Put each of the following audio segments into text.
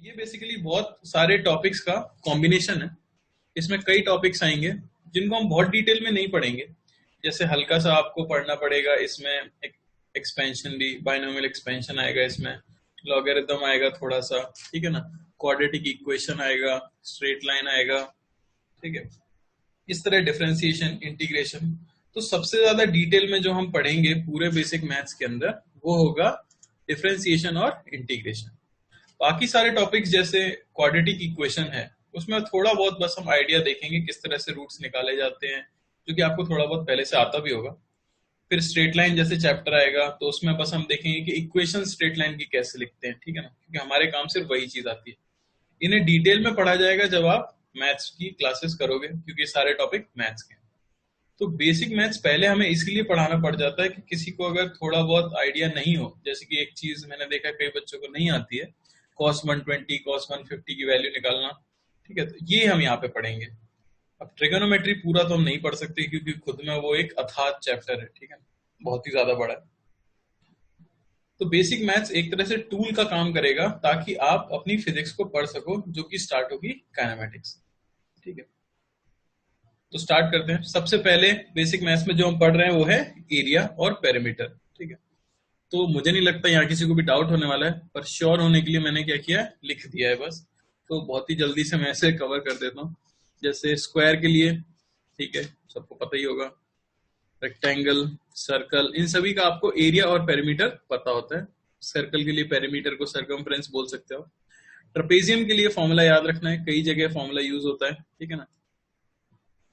ये बेसिकली बहुत सारे टॉपिक्स का कॉम्बिनेशन है। इसमें कई टॉपिक्स आएंगे जिनको हम बहुत डिटेल में नहीं पढ़ेंगे। जैसे हल्का सा आपको पढ़ना पड़ेगा इसमें एक्सपेंशन भी, बाइनोमियल एक्सपेंशन आएगा, इसमें लॉगरिथम आएगा थोड़ा सा, ठीक है ना, क्वाड्रेटिक इक्वेशन आएगा, स्ट्रेट लाइन आएगा, ठीक है, इस तरह डिफरेंशिएशन, इंटीग्रेशन। तो सबसे ज्यादा डिटेल में जो हम पढ़ेंगे पूरे बेसिक मैथ्स के अंदर वो होगा डिफरेंशिएशन और इंटीग्रेशन। बाकी सारे टॉपिक्स जैसे क्वाड्रेटिक इक्वेशन है उसमें थोड़ा बहुत बस हम आइडिया देखेंगे किस तरह से रूट्स निकाले जाते हैं, जो कि आपको थोड़ा बहुत पहले से आता भी होगा। फिर स्ट्रेट लाइन जैसे चैप्टर आएगा तो उसमें बस हम देखेंगे कि इक्वेशन स्ट्रेट लाइन की कैसे लिखते हैं, ठीक है ना, क्योंकि हमारे काम सिर्फ वही चीज आती है। इन्हें डिटेल में पढ़ा जाएगा जब आप मैथ्स की क्लासेस करोगे, क्योंकि सारे टॉपिक मैथ्स के हैं। तो बेसिक मैथ्स पहले हमें इसलिए पढ़ाना पड़ जाता है कि किसी को अगर थोड़ा बहुत आइडिया नहीं हो, जैसे कि एक चीज मैंने देखा कई बच्चों को नहीं आती है, cos 120 cos 150 की वैल्यू निकालना, ठीक है, तो ये हम यहाँ पे पढ़ेंगे। अब ट्रिगोनोमेट्री पूरा तो हम नहीं पढ़ सकते क्योंकि खुद में वो एक अथाह चैप्टर है, ठीक है, बहुत ही ज्यादा बड़ा है। तो बेसिक मैथ्स एक तरह से टूल का काम करेगा ताकि आप अपनी फिजिक्स को पढ़ सको, जो कि स्टार्ट होगी काइनेमेटिक्स, ठीक है। तो स्टार्ट करते हैं। सबसे पहले बेसिक मैथ्स में जो हम पढ़ रहे हैं वो है एरिया और पेरीमीटर, ठीक है। तो मुझे नहीं लगता यहाँ किसी को भी डाउट होने वाला है, पर श्योर होने के लिए मैंने क्या किया है, लिख दिया है बस। तो बहुत ही जल्दी से मैं इसे कवर कर देता हूँ। जैसे स्क्वायर के लिए, ठीक है, सबको पता ही होगा, रेक्टेंगल, सर्कल, इन सभी का आपको एरिया और पेरीमीटर पता होता है। सर्कल के लिए पेरीमीटर को सर्कमफ्रेंस बोल सकते हो। ट्रेपेजियम के लिए फॉर्मूला याद रखना है, कई जगह फॉर्मूला यूज होता है, ठीक है ना,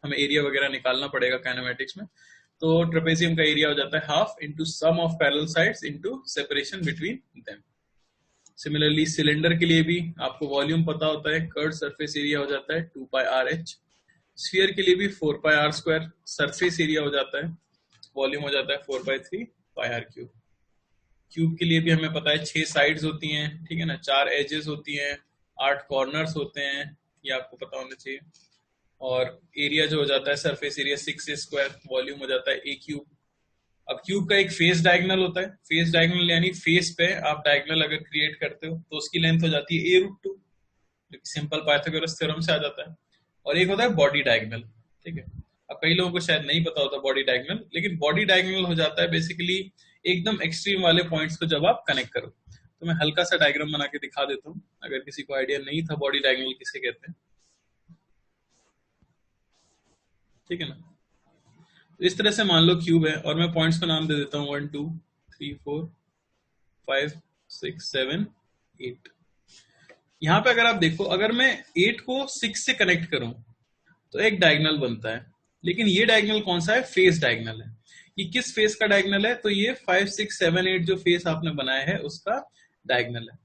हमें एरिया वगैरह निकालना पड़ेगा काइनेमेटिक्स में। तो ट्रेपेजियम का एरिया हो जाता है half into sum of parallel sides into separation between them. Similarly cylinder के लिए भी आपको वॉल्यूम पता होता है, कर्व्ड सरफेस एरिया हो जाता है 2 पाई आर एच। स्फीयर के लिए भी 4 pi r square surface area हो जाता है, वॉल्यूम हो जाता है 4 by 3 pi r cube. Cube के लिए भी हमें पता है 6 साइड्स होती हैं, ठीक है ना, 4 एजेस होती हैं, 8 कॉर्नर्स होते हैं, ये आपको पता होना चाहिए। और एरिया जो हो जाता है सरफेस एरिया 6 स्क्वायर, वॉल्यूम हो जाता है ए क्यूब। अब क्यूब का एक फेस डायगोनल होता है, फेस डायगोनल यानी फेस पे आप डायगोनल अगर क्रिएट करते हो तो उसकी लेंथ हो जाती है a√2, जो कि सिंपल पाइथागोरस थ्योरम से आ जाता है। और एक होता है बॉडी डायगोनल, ठीक है। अब कई लोगों को शायद नहीं पता होता बॉडी डायगोनल, लेकिन बॉडी डायगोनल हो जाता है बेसिकली एकदम एक्सट्रीम वाले पॉइंट्स को जब आप कनेक्ट करो। तो मैं हल्का सा डायग्राम बना के दिखा देता हूँ, अगर किसी को आइडिया नहीं था बॉडी डायगोनल किसे कहते हैं, ठीक है ना। तो इस तरह से मान लो क्यूब है और मैं पॉइंट्स को नाम दे देता हूँ 1 2 3 4 5 6 7 8। यहाँ पे अगर आप देखो, अगर मैं 8 को 6 से कनेक्ट करूं तो एक डायगोनल बनता है, लेकिन ये डायगोनल कौन सा है, फेस डायगोनल है। ये किस फेस का डायगोनल है, तो ये 5 6 7 8 जो फेस आपने बनाया है उसका डायगोनल है।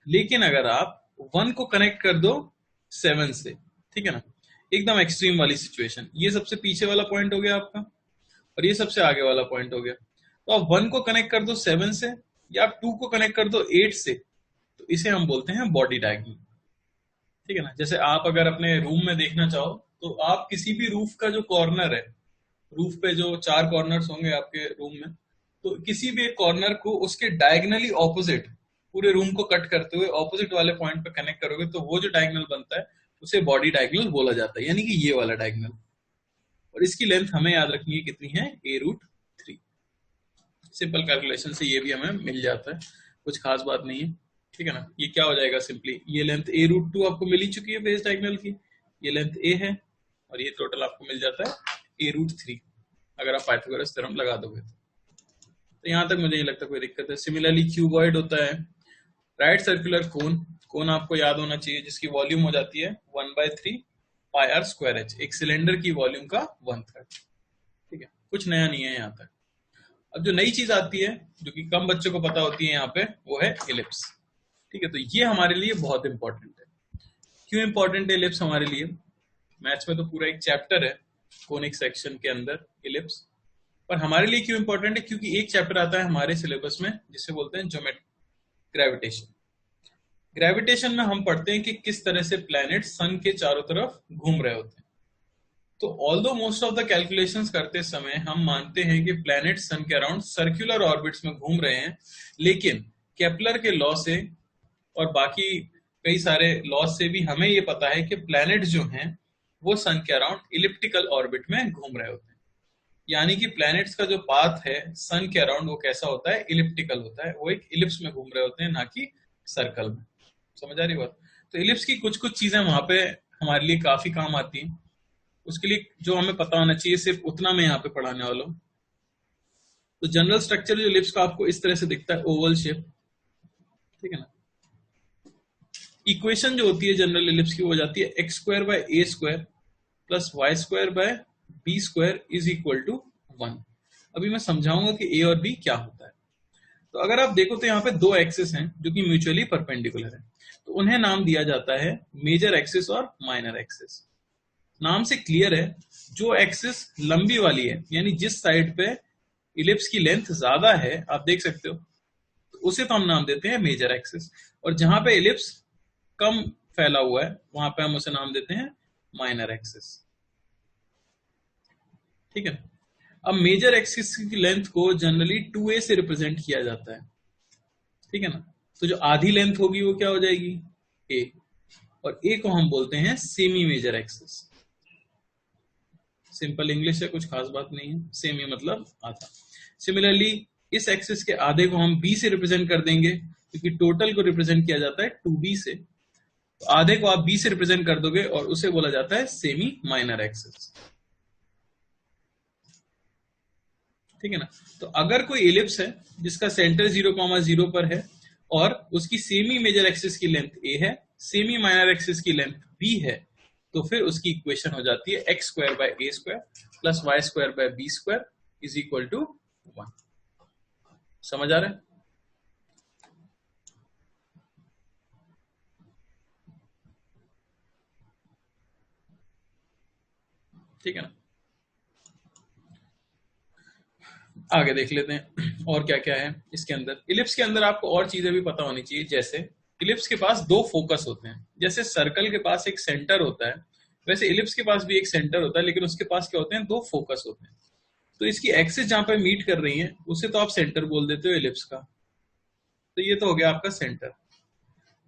लेकिन अगर आप 1 को कनेक्ट कर दो 7 से, ठीक है ना, एकदम एक्सट्रीम वाली सिचुएशन, ये सबसे पीछे वाला पॉइंट हो गया आपका और ये सबसे आगे वाला पॉइंट हो गया। तो आप 1 को कनेक्ट कर दो 7 से या आप 2 को कनेक्ट कर दो 8 से, तो इसे हम बोलते हैं बॉडी डायगोनल, ठीक है ना। जैसे आप अगर अपने रूम में देखना चाहो तो आप किसी भी रूफ का जो कॉर्नर है, रूफ पे जो 4 कॉर्नर्स होंगे आपके रूम में, तो किसी भी एक कॉर्नर को उसके डायगोनली ऑपोजिट, पूरे रूम को कट करते हुए ऑपोजिट वाले पॉइंट पे कनेक्ट करोगे तो वो जो डायगोनल बनता है उसे बॉडी डायगोनल बोला जाता है, यानी कि ये वाला डायगोनल। और इसकी लेंथ हमें याद रखनी है कितनी है, a√3। सिंपल कैलकुलेशन से ये भी हमें मिल जाता है, कुछ खास बात नहीं है, ठीक है ना। ये क्या हो जाएगा, सिंपली ये लेंथ a√2 आपको मिल ही चुकी है फेस डायगोनल की, ये लेंथ a है और ये टोटल आपको मिल जाता है a√3 अगर आप पाइथागोरस थ्योरम लगा दोगे तो यहां तक मुझे नहीं लगता कोई दिक्कत है। सिमिलरली क्यूबॉइड होता है, राइट सर्कुलर कोन, कोन आपको याद होना चाहिए जिसकी वॉल्यूम हो जाती है 1/3 पाई आर स्क्वायर एच, एक सिलेंडर की वॉल्यूम का 1/3, ठीक है, कुछ नया नहीं है यहाँ तक। अब जो नई चीज आती है जो कि कम बच्चों को पता होती है यहाँ पे, वो है इलिप्स, ठीक है। तो ये हमारे लिए बहुत इंपॉर्टेंट है। क्यों इंपॉर्टेंट है इलिप्स हमारे लिए, मैथ्स में तो पूरा एक चैप्टर है कोनिक सेक्शन के अंदर इलिप्स, पर हमारे लिए क्यों इंपॉर्टेंट है, क्योंकि एक चैप्टर आता है हमारे सिलेबस में जिसे बोलते हैं ज्योमेट्री, ग्रेविटेशन। ग्रेविटेशन में हम पढ़ते हैं कि किस तरह से प्लैनेट सन के चारों तरफ घूम रहे होते हैं। तो although most of the calculations करते समय हम मानते हैं कि प्लैनेट सन के अराउंड सर्कुलर ऑर्बिट्स में घूम रहे हैं, लेकिन केपलर के लॉ से और बाकी कई सारे लॉज से भी हमें ये पता है कि प्लैनेट जो हैं वो सन के अराउंड इलिप्टिकल ऑर्बिट में घूम रहे होते हैं। यानी कि प्लैनेट्स का जो पाथ है सन के अराउंड वो कैसा होता है, इलिप्टिकल होता है, वो एक इलिप्स में घूम रहे होते हैं, ना कि सर्कल में। समझ आ रही बात? तो इलिप्स की कुछ कुछ चीजें वहां पे हमारे लिए काफी काम आती हैं। उसके लिए जो हमें पता होना चाहिए सिर्फ उतना मैं यहाँ पे पढ़ाने वाला हूँ। तो जनरल स्ट्रक्चर जो इलिप्स का आपको इस तरह से दिखता है, ओवल शेप, ठीक है ना। इक्वेशन जो होती है जनरल इलिप्स की वो हो जाती है x square by a square plus y square by b square is equal to 1। अभी मैं समझाऊंगा कि ए और बी क्या होता है। तो अगर आप देखो तो यहाँ पे दो एक्सिस हैं जो कि म्यूचुअली परपेंडिकुलर है, तो उन्हें नाम दिया जाता है मेजर एक्सिस और माइनर एक्सिस। नाम से क्लियर है, जो एक्सिस लंबी वाली है यानी जिस साइड पे इलिप्स की लेंथ ज्यादा है, आप देख सकते हो, तो उसे तो हम नाम देते हैं मेजर एक्सिस, और जहां पे इलिप्स कम फैला हुआ है वहां पे हम उसे नाम देते हैं माइनर एक्सिस। ठीक है। अब मेजर एक्सिस की लेंथ को जनरली 2a से रिप्रेजेंट किया जाता है, ठीक है ना। तो जो आधी लेंथ होगी वो क्या हो जाएगी, a, और a को हम बोलते हैं semi major axis. Simple English है, कुछ खास बात नहीं है, सेमी मतलब आधा। सिमिलरली इस एक्सिस के आधे को हम b से रिप्रेजेंट कर देंगे, क्योंकि टोटल को रिप्रेजेंट किया जाता है 2b से, तो आधे को आप b से रिप्रेजेंट कर दोगे और उसे बोला जाता है सेमी माइनर एक्सिस। ठीक है ना। तो अगर कोई इलिप्स है जिसका सेंटर 0,0 पर है और उसकी सेमी मेजर एक्सिस की लेंथ a है, सेमी माइनर एक्सिस की लेंथ b है, तो फिर उसकी इक्वेशन हो जाती है x square by a square plus y square by b square is equal to 1। समझ आ रहा है? ठीक है ना। आगे देख लेते हैं और क्या क्या है इसके अंदर। इलिप्स के अंदर आपको और चीजें भी पता होनी चाहिए, जैसे इलिप्स के पास दो फोकस होते हैं। जैसे सर्कल के पास एक सेंटर होता है, वैसे इलिप्स के पास भी एक सेंटर होता है, लेकिन उसके पास क्या होते हैं, दो फोकस होते हैं। तो इसकी एक्सिस जहां पर मीट कर रही है उसे तो आप सेंटर बोल देते हो इलिप्स का, तो ये तो हो गया आपका सेंटर।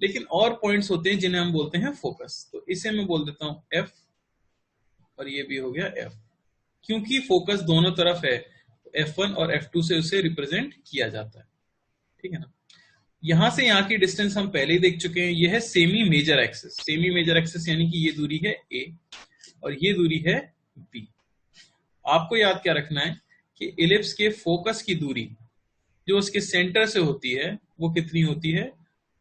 लेकिन और पॉइंट्स होते हैं जिन्हें हम बोलते हैं फोकस, तो इसे मैं बोल देता हूं एफ, और ये भी हो गया एफ। क्योंकि फोकस दोनों तरफ है, F1 और F2 से उसे रिप्रेजेंट किया जाता है। ठीक है ना। यहां से यहां की डिस्टेंस हम पहले ही देख चुके हैं, यह है semi major axis. Semi major axis यानी कि ये दूरी है A और ये दूरी है B। आपको याद क्या रखना है कि इलिप्स के फोकस की दूरी जो उसके सेंटर से होती है वो कितनी होती है,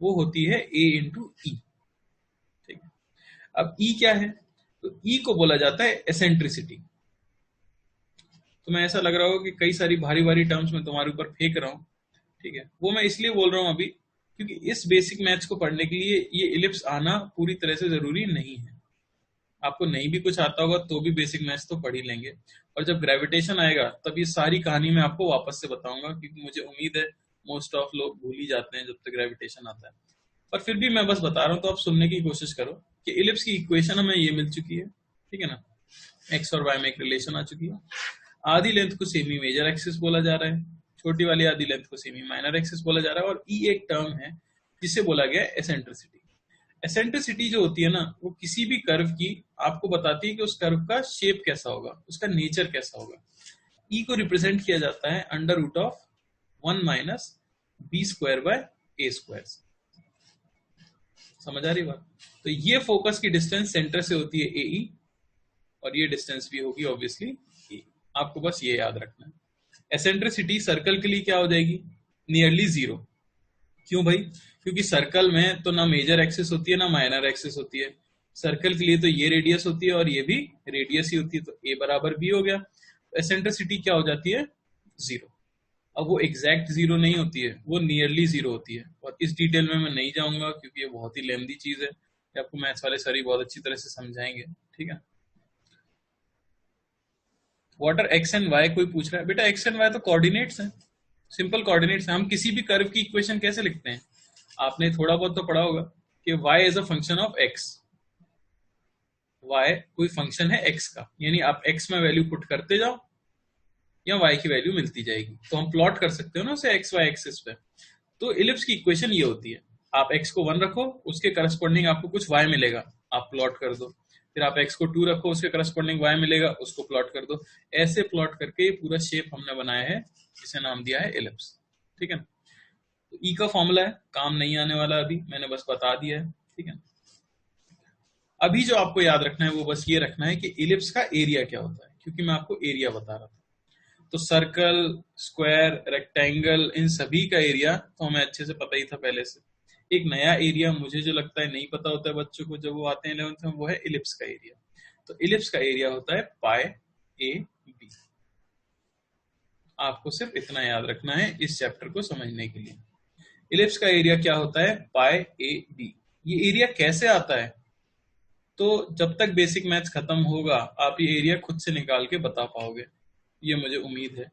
वो होती है A इंटू ई। ठीक है। अब E क्या है, तो E को बोला जाता है एसेंट्रिसिटी। तो मैं ऐसा लग रहा हो कि कई सारी भारी भारी टर्म्स में तुम्हारे ऊपर फेंक रहा हूँ, ठीक है, वो मैं इसलिए बोल रहा हूँ अभी क्योंकि इस बेसिक मैथ्स को पढ़ने के लिए ये इलिप्स आना पूरी तरह से जरूरी नहीं है। आपको नहीं भी कुछ आता होगा तो भी बेसिक मैथ्स तो पढ़ ही लेंगे, और जब ग्रेविटेशन आएगा तब ये सारी कहानी मैं आपको वापस से बताऊंगा, क्योंकि मुझे उम्मीद है मोस्ट ऑफ लोग भूल ही जाते हैं जब तक ग्रेविटेशन आता है। पर फिर भी मैं बस बता रहा हूँ, तो आप सुनने की कोशिश करो कि इलिप्स की इक्वेशन हमें ये मिल चुकी है, ठीक है ना। एक्स और वाई में एक रिलेशन आ चुकी है। आधी लेंथ को सेमी मेजर एक्सिस बोला जा रहा है, छोटी वाली आधी लेंथ को सेमी माइनर एक्सिस बोला जा रहा है, और ई एक टर्म है जिसे बोला गया एसेंट्रिसिटी। एसेंट्रिसिटी जो होती है ना, वो किसी भी कर्व की आपको बताती है कि उस कर्व का शेप कैसा होगा, उसका नेचर कैसा होगा। ई को रिप्रेजेंट किया जाता है under root of 1 minus b square by a square. समझ आ रही बात? तो ये फोकस की डिस्टेंस सेंटर से होती है ए ई, और ये डिस्टेंस भी होगी ऑब्वियसली ए। आपको बस ये याद रखना है। एसेंट्रिसिटी सर्कल के लिए क्या हो जाएगी, नियरली जीरो। क्यों भाई? क्योंकि सर्कल में तो ना मेजर एक्सिस होती है ना माइनर एक्सिस होती है। सर्कल के लिए तो ये रेडियस होती है और ये भी रेडियस ही होती है, तो ए बराबर बी हो गया। तो एसेंट्रिसिटी क्या हो जाती है, जीरो। अब वो एग्जैक्ट जीरो नहीं होती है, वो नियरली जीरो होती है, और इस डिटेल में मैं नहीं जाऊंगा क्योंकि ये बहुत ही लेंथी चीज है, आपको मैथ्स वाले सर ही बहुत अच्छी तरह से समझाएंगे, ठीक है। What are x and y, कोई पूछ रहा है। बेटा एक्स एंड वाई तो कोऑर्डिनेट्स हैं, सिंपल कोऑर्डिनेट्स हैं। हम किसी भी कर्व की इक्वेशन कैसे लिखते हैं, आपने थोड़ा बहुत तो पढ़ा होगा कि y is a function of x। y कोई फंक्शन है x का, यानी आप x में वैल्यू पुट करते जाओ या y की वैल्यू मिलती जाएगी, तो हम प्लॉट कर सकते हो ना उसे एक्स वाई एक्सिस पे। तो इलिप्स की इक्वेशन ये होती है। आप x को 1 रखो, उसके करस्पॉन्डिंग आपको कुछ y मिलेगा, आप प्लॉट कर दो। फिर आप x को 2 रखो, उसके करस्पॉन्डिंग y मिलेगा, उसको प्लॉट कर दो। ऐसे प्लॉट करके ये पूरा शेप हमने बनाया है, जिसे नाम दिया है एलिप्स। ठीक है ना। तो ई का फॉर्मूला है, काम नहीं आने वाला, अभी मैंने बस बता दिया है। ठीक है। अभी जो आपको याद रखना है वो बस ये रखना है कि इलिप्स का एरिया क्या होता है, क्योंकि मैं आपको एरिया बता रहा था। तो सर्कल, स्क्वायर, रेक्टेंगल, इन सभी का एरिया तो हमें अच्छे से पता ही था पहले से। एक नया एरिया मुझे जो लगता है नहीं पता होता है बच्चों को जब वो आते हैं 11th में, वो है इलिप्स का एरिया। तो इलिप्स का एरिया होता है पाई ए बी। आपको सिर्फ इतना याद रखना है इस चैप्टर को समझने के लिए। इलिप्स का एरिया क्या होता है? पाई ए बी। ये एरिया कैसे आता है? तो जब तक बेसिक मैथ्स खत्म होगा आप ये एरिया खुद से निकाल के बता पाओगे, ये मुझे उम्मीद है।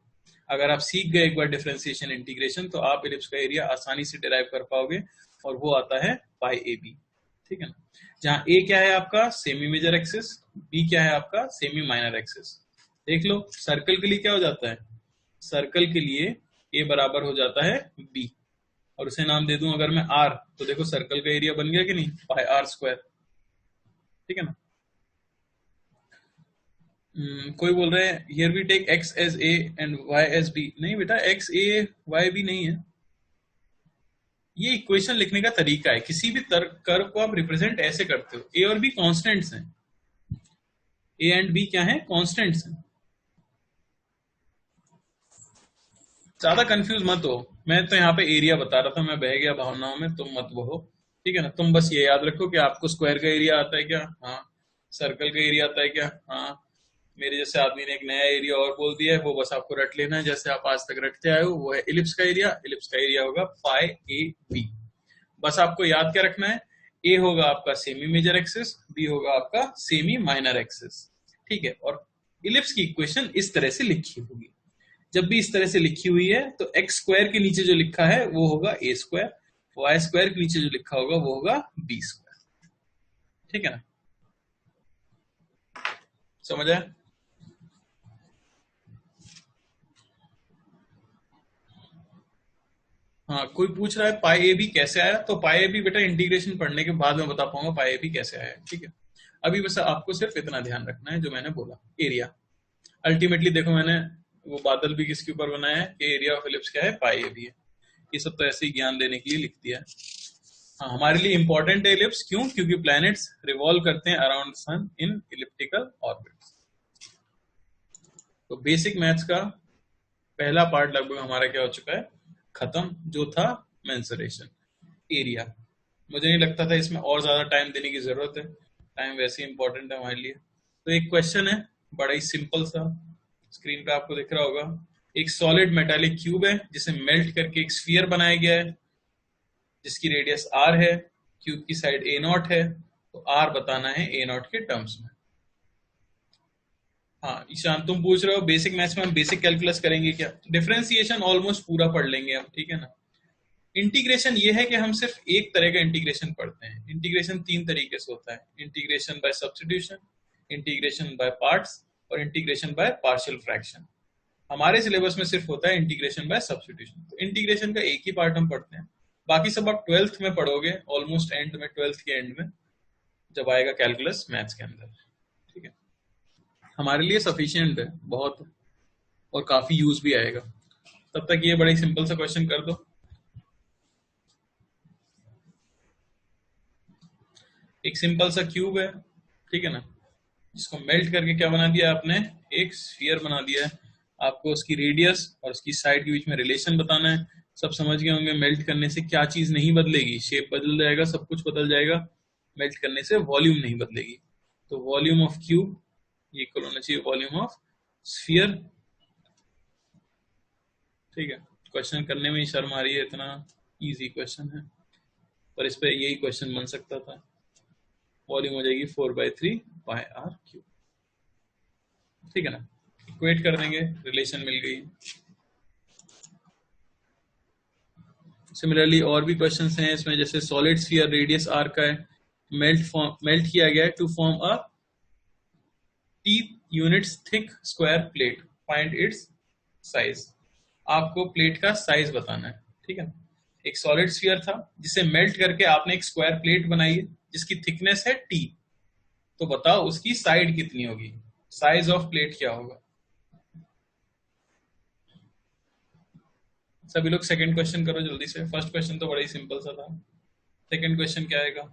अगर आप सीख गए एक बार डिफरेंशिएशन इंटीग्रेशन, तो आप इलिप्स का एरिया आसानी से डिराइव कर पाओगे, और वो आता है पाई ए बी। ठीक है ना। जहां ए क्या है आपका? Semi major axis. बी क्या है आपका? Semi minor axis. देख लो, सर्कल के लिए क्या हो जाता है? सर्कल के लिए ए बराबर हो जाता है बी, और उसे नाम दे दूं अगर मैं आर, तो देखो सर्कल का एरिया बन गया कि नहीं? Pi r square. ठीक है ना। कोई बोल रहे हैं here we take x as a and y as b। नहीं बेटा, x a y b नहीं है। ये इक्वेशन लिखने का तरीका है। किसी भी कर्व को आप रिप्रेजेंट ऐसे करते हो। a और b कांस्टेंट्स हैं। a एंड b क्या है? कांस्टेंट्स हैं। ज्यादा कंफ्यूज मत हो, मैं तो यहाँ पे एरिया बता रहा था, मैं बह गया भावनाओं में, तुम मत बहो। ठीक है ना। तुम बस ये याद रखो कि आपको स्क्वायर का एरिया आता है क्या? हाँ। सर्कल का एरिया आता है क्या? हाँ। मेरे जैसे आदमी ने एक नया एरिया और बोल दिया है, वो बस आपको रट लेना है जैसे आप आज तक रटते आए हो। वो है इलिप्स का एरिया। इलिप्स का एरिया होगा पाई ए बी। बस आपको याद क्या रखना है? ए होगा आपका सेमी मेजर एक्सिस, बी होगा आपका सेमी माइनर एक्सिस। ठीक है। और इलिप्स की इक्वेशन इस तरह से लिखी होगी। जब भी इस तरह से लिखी हुई है तो एक्स स्क्वायर के नीचे जो लिखा है वो होगा ए स्क्वायर, वाई स्क्वायर के नीचे जो लिखा होगा वो होगा बी स्क्वायर। ठीक है ना। समझ आया? हाँ, कोई पूछ रहा है पाई ए बी कैसे आया, तो पाई ए बी बेटा इंटीग्रेशन पढ़ने के बाद में बता पाऊंगा पाई ए बी कैसे आया। ठीक है। अभी बस आपको सिर्फ इतना ध्यान रखना है जो मैंने बोला, एरिया। अल्टीमेटली देखो, मैंने वो बादल भी किसके ऊपर बनाया है कि एरिया ऑफ इलिप्स क्या है? पाई ए बी है। ये सब तो ऐसे ही ज्ञान देने के लिए लिख दिया है। हाँ, हमारे लिए इंपॉर्टेंट है इलिप्स, क्यों? क्योंकि प्लैनेट्स रिवॉल्व करते हैं अराउंड सन इन इलिप्टिकल ऑर्बिट्स। तो बेसिक मैथ्स का पहला पार्ट लगभग हमारा क्या हो चुका है? खत्म, जो था मेंसुरेशन, एरिया। मुझे नहीं लगता था इसमें और ज्यादा टाइम देने की जरूरत है, टाइम वैसे ही इंपॉर्टेंट है हमारे लिए। तो एक क्वेश्चन है, बड़ा ही सिंपल सा, स्क्रीन पे आपको दिख रहा होगा। एक सॉलिड मेटालिक क्यूब है जिसे मेल्ट करके एक स्फीयर बनाया गया है, जिसकी रेडियस r है, क्यूब की साइड a नॉट है। तो r बताना है a नॉट के टर्म्स में। हाँ ईशान, तुम पूछ रहे हो बेसिक मैथ्स में हम बेसिक कैलकुलस करेंगे क्या? डिफरेंशिएशन ऑलमोस्ट पूरा पढ़ लेंगे हम। ठीक है ना। इंटीग्रेशन ये है कि हम सिर्फ एक तरह का इंटीग्रेशन पढ़ते हैं। इंटीग्रेशन तीन तरीके से होता है: integration by substitution, integration by parts, और इंटीग्रेशन बाय पार्शियल फ्रैक्शन। हमारे सिलेबस में सिर्फ होता है इंटीग्रेशन बाय सब्स्टिट्यूशन। तो इंटीग्रेशन का एक ही पार्ट हम पढ़ते हैं, बाकी सब आप 12th में पढ़ोगे, ऑलमोस्ट एंड में, 12th के एंड में जब आएगा कैलकुलस मैथ्स के अंदर। ठीक है। हमारे लिए सफिशिएंट है बहुत, और काफी यूज भी आएगा। तब तक ये बड़ा ही सिंपल सा क्वेश्चन कर दो। एक सिंपल सा क्यूब है, ठीक है ना, जिसको मेल्ट करके क्या बना दिया आपने? एक स्फीयर बना दिया है। आपको उसकी रेडियस और उसकी साइड के बीच में रिलेशन बताना है। सब समझ गए होंगे मेल्ट करने से क्या चीज नहीं बदलेगी? शेप बदल जाएगा, सब कुछ बदल जाएगा। मेल्ट करने से वॉल्यूम नहीं बदलेगी। तो वॉल्यूम ऑफ क्यूब इक्वल होना चाहिए वॉल्यूम ऑफ स्फीयर। ठीक है। क्वेश्चन करने में ही शर्म आ रही है, इतना इजी क्वेश्चन है, पर इस पे यही क्वेश्चन बन सकता था। वॉल्यूम हो जाएगी 4/3 पाई आर क्यूब। ठीक है ना। इक्वेट कर देंगे, रिलेशन मिल गई। सिमिलरली और भी क्वेश्चंस हैं इसमें, जैसे सॉलिड स्फीयर रेडियस आर का है, मेल्ट किया गया है to form a t units thick square plate, find its size. आपको प्लेट का साइज बताना है। ठीक है। एक सॉलिड स्फीयर था जिसे मेल्ट करके आपने एक स्क्वायर प्लेट बनाई है जिसकी थिकनेस है टी, तो बताओ उसकी साइड कितनी होगी, साइज ऑफ प्लेट क्या होगा। सभी लोग सेकंड क्वेश्चन करो जल्दी से, फर्स्ट क्वेश्चन तो बड़ा ही सिंपल सा था, सेकंड क्वेश्चन क्या आएगा।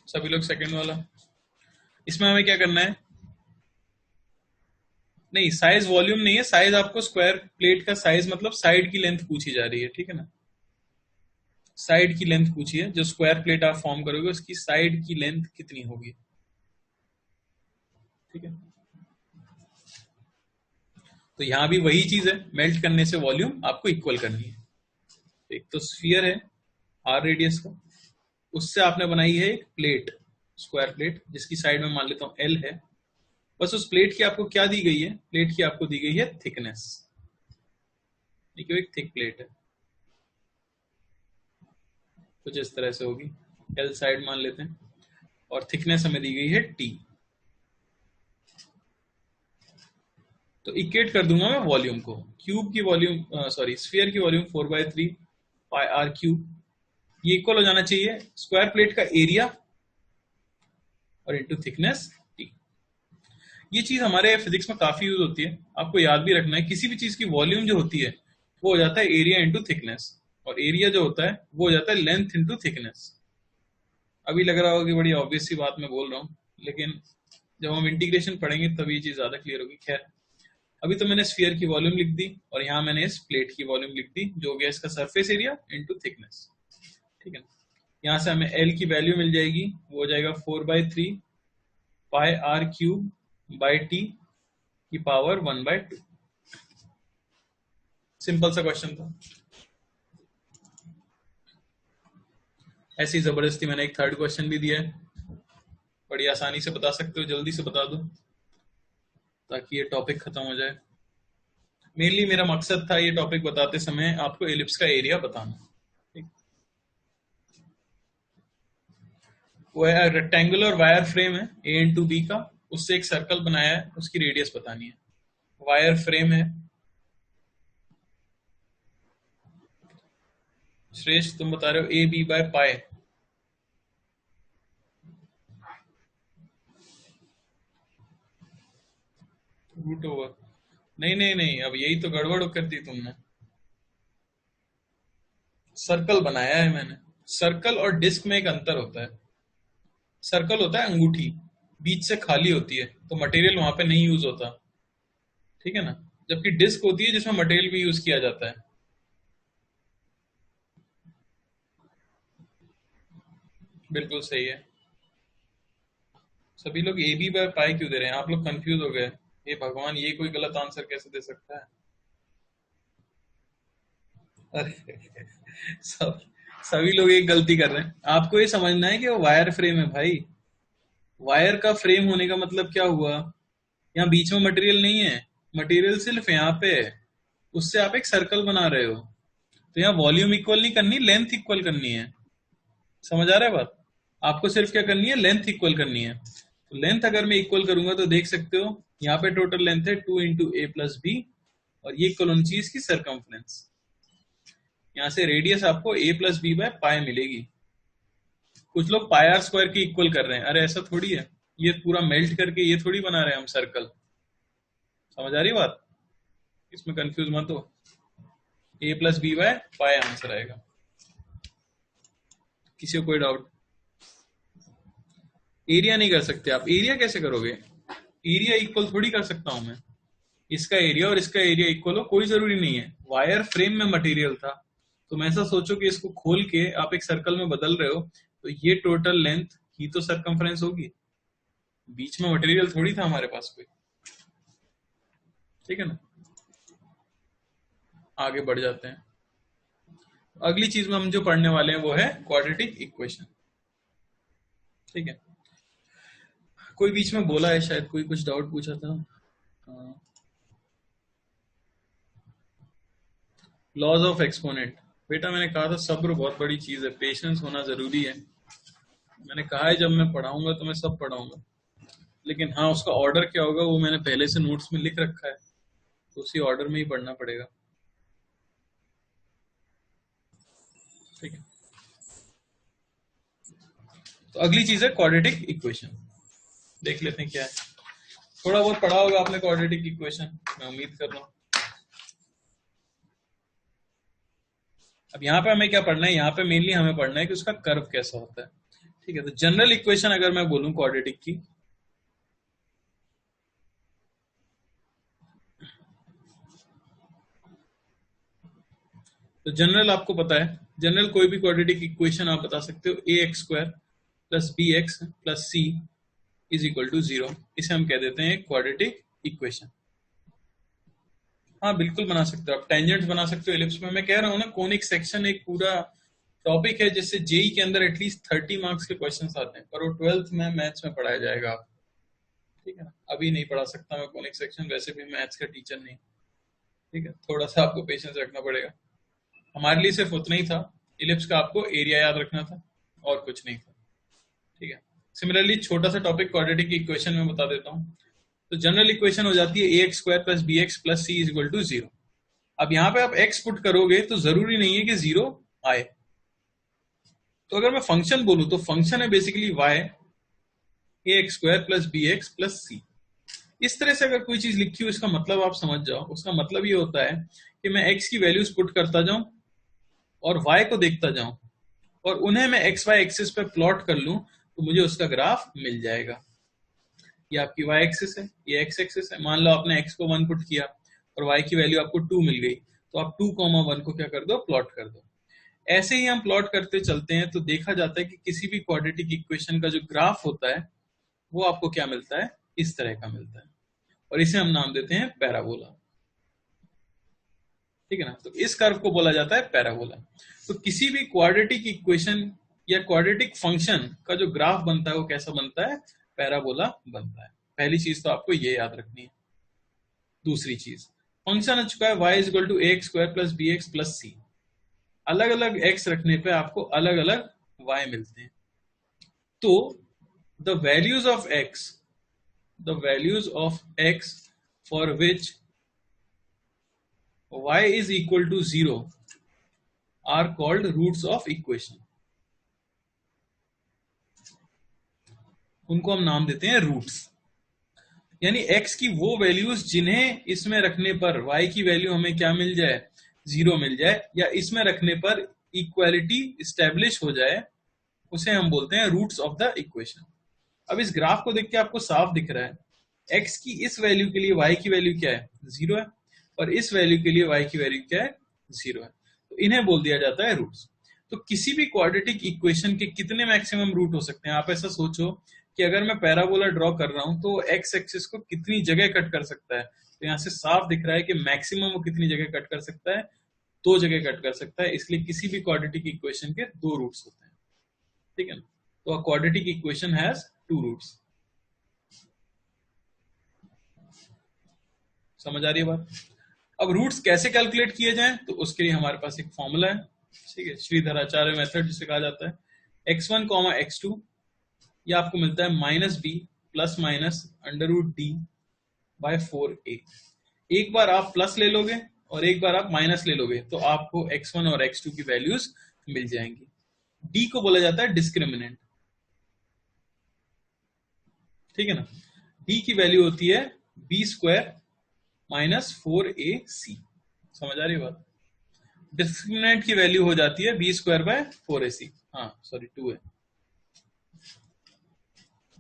सभी लोग सेकंड वाला, इसमें हमें क्या करना है, नहीं साइज वॉल्यूम नहीं है, साइज आपको स्क्वायर प्लेट का साइज मतलब साइड की लेंथ पूछी जा रही है, ठीक है ना, साइड की लेंथ पूछी है, जो स्क्वायर प्लेट आप फॉर्म करोगे उसकी साइड की लेंथ कितनी होगी, ठीक है। तो यहां भी वही चीज है, मेल्ट करने से वॉल्यूम आपको इक्वल करनी है। एक तो स्फीयर है आर रेडियस का, उससे आपने बनाई है एक प्लेट, स्क्वायर प्लेट जिसकी साइड में मान लेता हूं एल है, बस उस प्लेट की आपको क्या दी गई है, प्लेट की आपको दी गई है थिकनेस, देखिए एक थिक प्लेट है, कुछ इस तरह से होगी, एल साइड मान लेते हैं, और थिकनेस हमें दी गई है टी। तो इक्वेट कर दूंगा मैं वॉल्यूम को, क्यूब की वॉल्यूम सॉरी स्फीयर की वॉल्यूम 4/3 पाई आर क्यूब, ये इक्वल हो जाना चाहिए स्क्वायर प्लेट का एरिया और इनटू थिकनेस टी। ये चीज हमारे फिजिक्स में काफी यूज होती है, आपको याद भी रखना है, किसी भी चीज की वॉल्यूम जो होती है वो हो जाता है एरिया इंटू थिकनेस, और एरिया जो होता है वो हो जाता है लेंथ इंटू थिकनेस। अभी लग रहा होगा कि बड़ी ऑब्वियस सी बात मैं बोल रहा हूँ, लेकिन जब हम इंटीग्रेशन पढ़ेंगे तब ये चीज ज्यादा क्लियर होगी। खैर अभी तो मैंने स्फीयर की वॉल्यूम लिख दी और यहाँ मैंने इस प्लेट की वॉल्यूम लिख दी जो हो गया इसका सरफेस एरिया इंटू थिकनेस, ठीक है। यहाँ से हमें एल की वैल्यू मिल जाएगी, वो हो जाएगा 4/3 पाई आर क्यूब बाई टी की पावर 1/2। सिंपल सा क्वेश्चन था। ऐसी जबरदस्ती मैंने एक थर्ड क्वेश्चन भी दिया है, बड़ी आसानी से बता सकते हो, जल्दी से बता दो ताकि ये टॉपिक खत्म हो जाए। मेनली मेरा मकसद था ये टॉपिक बताते समय आपको एलिप्स का एरिया बताना, वो है रेक्टेंगुलर वायर फ्रेम है ए इंटू बी का, उससे एक सर्कल बनाया है, उसकी रेडियस बतानी है। वायर फ्रेम है, श्रेष्ठ तुम बता रहे हो a b by pi, root over, नहीं नहीं नहीं, अब यही तो गड़बड़ कर दी तुमने, सर्कल बनाया है मैंने। सर्कल और डिस्क में एक अंतर होता है, सर्कल होता है अंगूठी, बीच से खाली होती है तो मटेरियल वहां पे नहीं यूज होता, ठीक है ना, जबकि डिस्क होती है जिसमें मटेरियल भी यूज किया जाता है। बिल्कुल सही है। सभी लोग ए बी बाय पाई क्यों दे रहे हैं, आप लोग कंफ्यूज हो गए, हे भगवान ये कोई गलत आंसर कैसे दे सकता है। अरे सब सभी लोग एक गलती कर रहे हैं, आपको ये समझना है कि वो वायर फ्रेम है भाई, वायर का फ्रेम होने का मतलब क्या हुआ, यहाँ बीच में मटेरियल नहीं है, मटेरियल सिर्फ यहाँ पे है, उससे आप एक सर्कल बना रहे हो, तो यहाँ वॉल्यूम इक्वल नहीं करनी, लेंथ इक्वल करनी है। समझ आ रहा है बात, आपको सिर्फ क्या करनी है, लेंथ इक्वल करनी है। तो लेंथ अगर मैं इक्वल करूंगा तो देख सकते हो यहाँ पे टोटल लेंथ है 2 इंटू ए प्लस बी, और ये इक्वल होनी चाहिए इसकी सरकमफ्रेंस, यहाँ से रेडियस आपको a plus b by pi मिलेगी। कुछ लोग पाई आर स्क्वायर की इक्वल कर रहे हैं, अरे ऐसा थोड़ी है, ये पूरा मेल्ट करके ये थोड़ी बना रहे हैं हम सर्कल। समझ आ रही बात, इसमें कंफ्यूज मत हो, a plus b by pi answer आएगा। किसी को कोई डाउट? एरिया नहीं कर सकते आप, एरिया कैसे करोगे, एरिया इक्वल थोड़ी कर सकता हूं मैं, इसका एरिया और इसका एरिया इक्वल हो कोई जरूरी नहीं है, वायर फ्रेम में मटेरियल था, तुम ऐसा सोचो कि इसको खोल के आप एक सर्कल में बदल रहे हो, तो ये टोटल लेंथ ही तो सरकमफ्रेंस होगी, बीच में मटेरियल थोड़ी था हमारे पास कोई, ठीक है ना। आगे बढ़ जाते हैं, अगली चीज में हम जो पढ़ने वाले हैं वो है क्वाड्रेटिक इक्वेशन। ठीक है, कोई बीच में बोला है शायद, कोई कुछ डाउट पूछा था। लॉज ऑफ एक्सपोनेंट, बेटा मैंने कहा था सब्र बहुत बड़ी चीज है, पेशेंस होना जरूरी है। मैंने कहा है जब मैं पढ़ाऊंगा तो मैं सब पढ़ाऊंगा, लेकिन हाँ उसका ऑर्डर क्या होगा वो मैंने पहले से नोट्स में लिख रखा है, तो उसी ऑर्डर में ही पढ़ना पड़ेगा। ठीक है, तो अगली चीज है क्वाड्रेटिक इक्वेशन। देख लेते हैं क्या है। थोड़ा बहुत पढ़ा होगा आपने क्वाड्रेटिक इक्वेशन, मैं उम्मीद कर रहा हूँ। अब यहाँ पे हमें क्या पढ़ना है, यहाँ पे मेनली हमें पढ़ना है कि उसका कर्व कैसा होता है। ठीक है, तो जनरल इक्वेशन अगर मैं बोलूं क्वाड्रेटिक की, तो जनरल आपको पता है, जनरल कोई भी क्वाड्रेटिक इक्वेशन आप बता सकते हो, a x square plus b x plus c is equal to 0, इसे हम कह देते हैं क्वाड्रेटिक इक्वेशन। हाँ बिल्कुल बना सकते हो आप, टेंजेंट्स बना सकते हो एलिप्स में। मैं कह रहा हूँ ना, कोनिक सेक्शन एक पूरा टॉपिक है जिससे जेई के अंदर एटलीस्ट 30 मार्क्स के क्वेश्चंस आते हैं, पर वो 12th में मैथ्स में पढ़ाया जाएगा। ठीक है ना, अभी नहीं पढ़ा सकता मैं कोनिक सेक्शन, वैसे भी मैथ्स का टीचर नहीं। ठीक है, थोड़ा सा आपको पेशेंस रखना पड़ेगा। हमारे लिए सिर्फ उतना ही था, इलिप्स का आपको एरिया याद रखना था और कुछ नहीं था। ठीक है, सिमिलरली छोटा सा टॉपिक क्वाड्रेटिक इक्वेशन में बता देता हूँ। तो जनरल इक्वेशन हो जाती है a x square plus b x plus c is equal to 0। अब यहाँ पे आप एक्स पुट करोगे तो जरूरी नहीं है कि 0 आए। तो अगर मैं फंक्शन बोलूं तो फंक्शन है basically y a x square plus b x plus c. इस तरह से अगर कोई चीज लिखी हो, इसका मतलब आप समझ जाओ, उसका मतलब ये होता है कि मैं एक्स की वैल्यूज पुट करता जाऊं और वाई को देखता जाऊं, और उन्हें मैं एक्स वाई एक्सिस पे प्लॉट कर लूं, तो मुझे उसका ग्राफ मिल जाएगा। ये आपकी वाई एक्सिस है, ये एक्स एक्सिस है। मान लो आपने एक्स को 1 पुट किया और वाई की वैल्यू आपको 2 मिल गई, तो आप 2,1 को क्या कर दो, प्लॉट कर दो। ऐसे ही हम प्लॉट करते चलते हैं तो देखा जाता है कि किसी भी क्वाड्रेटिक इक्वेशन का जो ग्राफ होता है वो आपको क्या मिलता है, इस तरह का मिलता है, और इसे हम नाम देते हैं पैराबोला। ठीक है ना, तो इस कर्व को बोला जाता है पैराबोला। तो किसी भी क्वाड्रेटिक इक्वेशन या क्वाड्रेटिक फंक्शन का जो ग्राफ बनता है वो कैसा बनता है, पैराबोला बनता है। पहली चीज तो आपको ये याद रखनी है। दूसरी चीज, फंक्शन आ चुका है y is equal to a square plus b x plus c. अलग अलग x रखने पे आपको अलग अलग y मिलते हैं। तो the values of x, the values of x for which y is equal to 0 are called roots of equation। उनको हम नाम देते हैं रूट्स। यानी x की वो वैल्यूज जिन्हें इसमें रखने पर y की वैल्यू हमें क्या मिल जाए, 0 मिल जाए, या इसमें रखने पर इक्वालिटी स्टैब्लिश हो जाए, उसे हम बोलते हैं रूट्स ऑफ द इक्वेशन। अब इस ग्राफ को देख के आपको साफ दिख रहा है x की इस वैल्यू के लिए y की वैल्यू क्या है, 0 है, और इस वैल्यू के लिए y की वैल्यू क्या है, 0 है। तो इन्हें बोल दिया जाता है रूट्स। तो किसी भी क्वाड्रेटिक इक्वेशन के कितने मैक्सिमम रूट हो सकते हैं, आप ऐसा सोचो कि अगर मैं पैराबोला ड्रॉ कर रहा हूं तो एक्स एक्सिस को कितनी जगह कट कर सकता है। तो यहां से साफ दिख रहा है कि मैक्सिमम वो कितनी जगह कट कर सकता है, 2 जगह कट कर सकता है। इसलिए किसी भी क्वाड्रेटिक इक्वेशन के 2 रूट्स होते हैं। ठीक है ना, तो a quadratic equation has 2 roots. समझ आ रही है बात। अब रूट्स कैसे कैलकुलेट किए जाएं, तो उसके लिए हमारे पास एक फॉर्मूला है। ठीक है, श्रीधराचार्य मेथड जिसे कहा जाता है। x1 कॉमा x2, ये आपको मिलता है -b प्लस माइनस √d/4a। एक बार आप प्लस ले लोगे और एक बार आप माइनस ले लोगे तो आपको x1 और x2 की वैल्यूज मिल जाएंगी। d को बोला जाता है डिस्क्रिमिनेंट। ठीक है ना, d की वैल्यू होती है b² -4ac। समझ आ रही बात। डिस्क्रिमिनेंट की वैल्यू हो जाती है b²/4ac। हाँ सॉरी 2 है,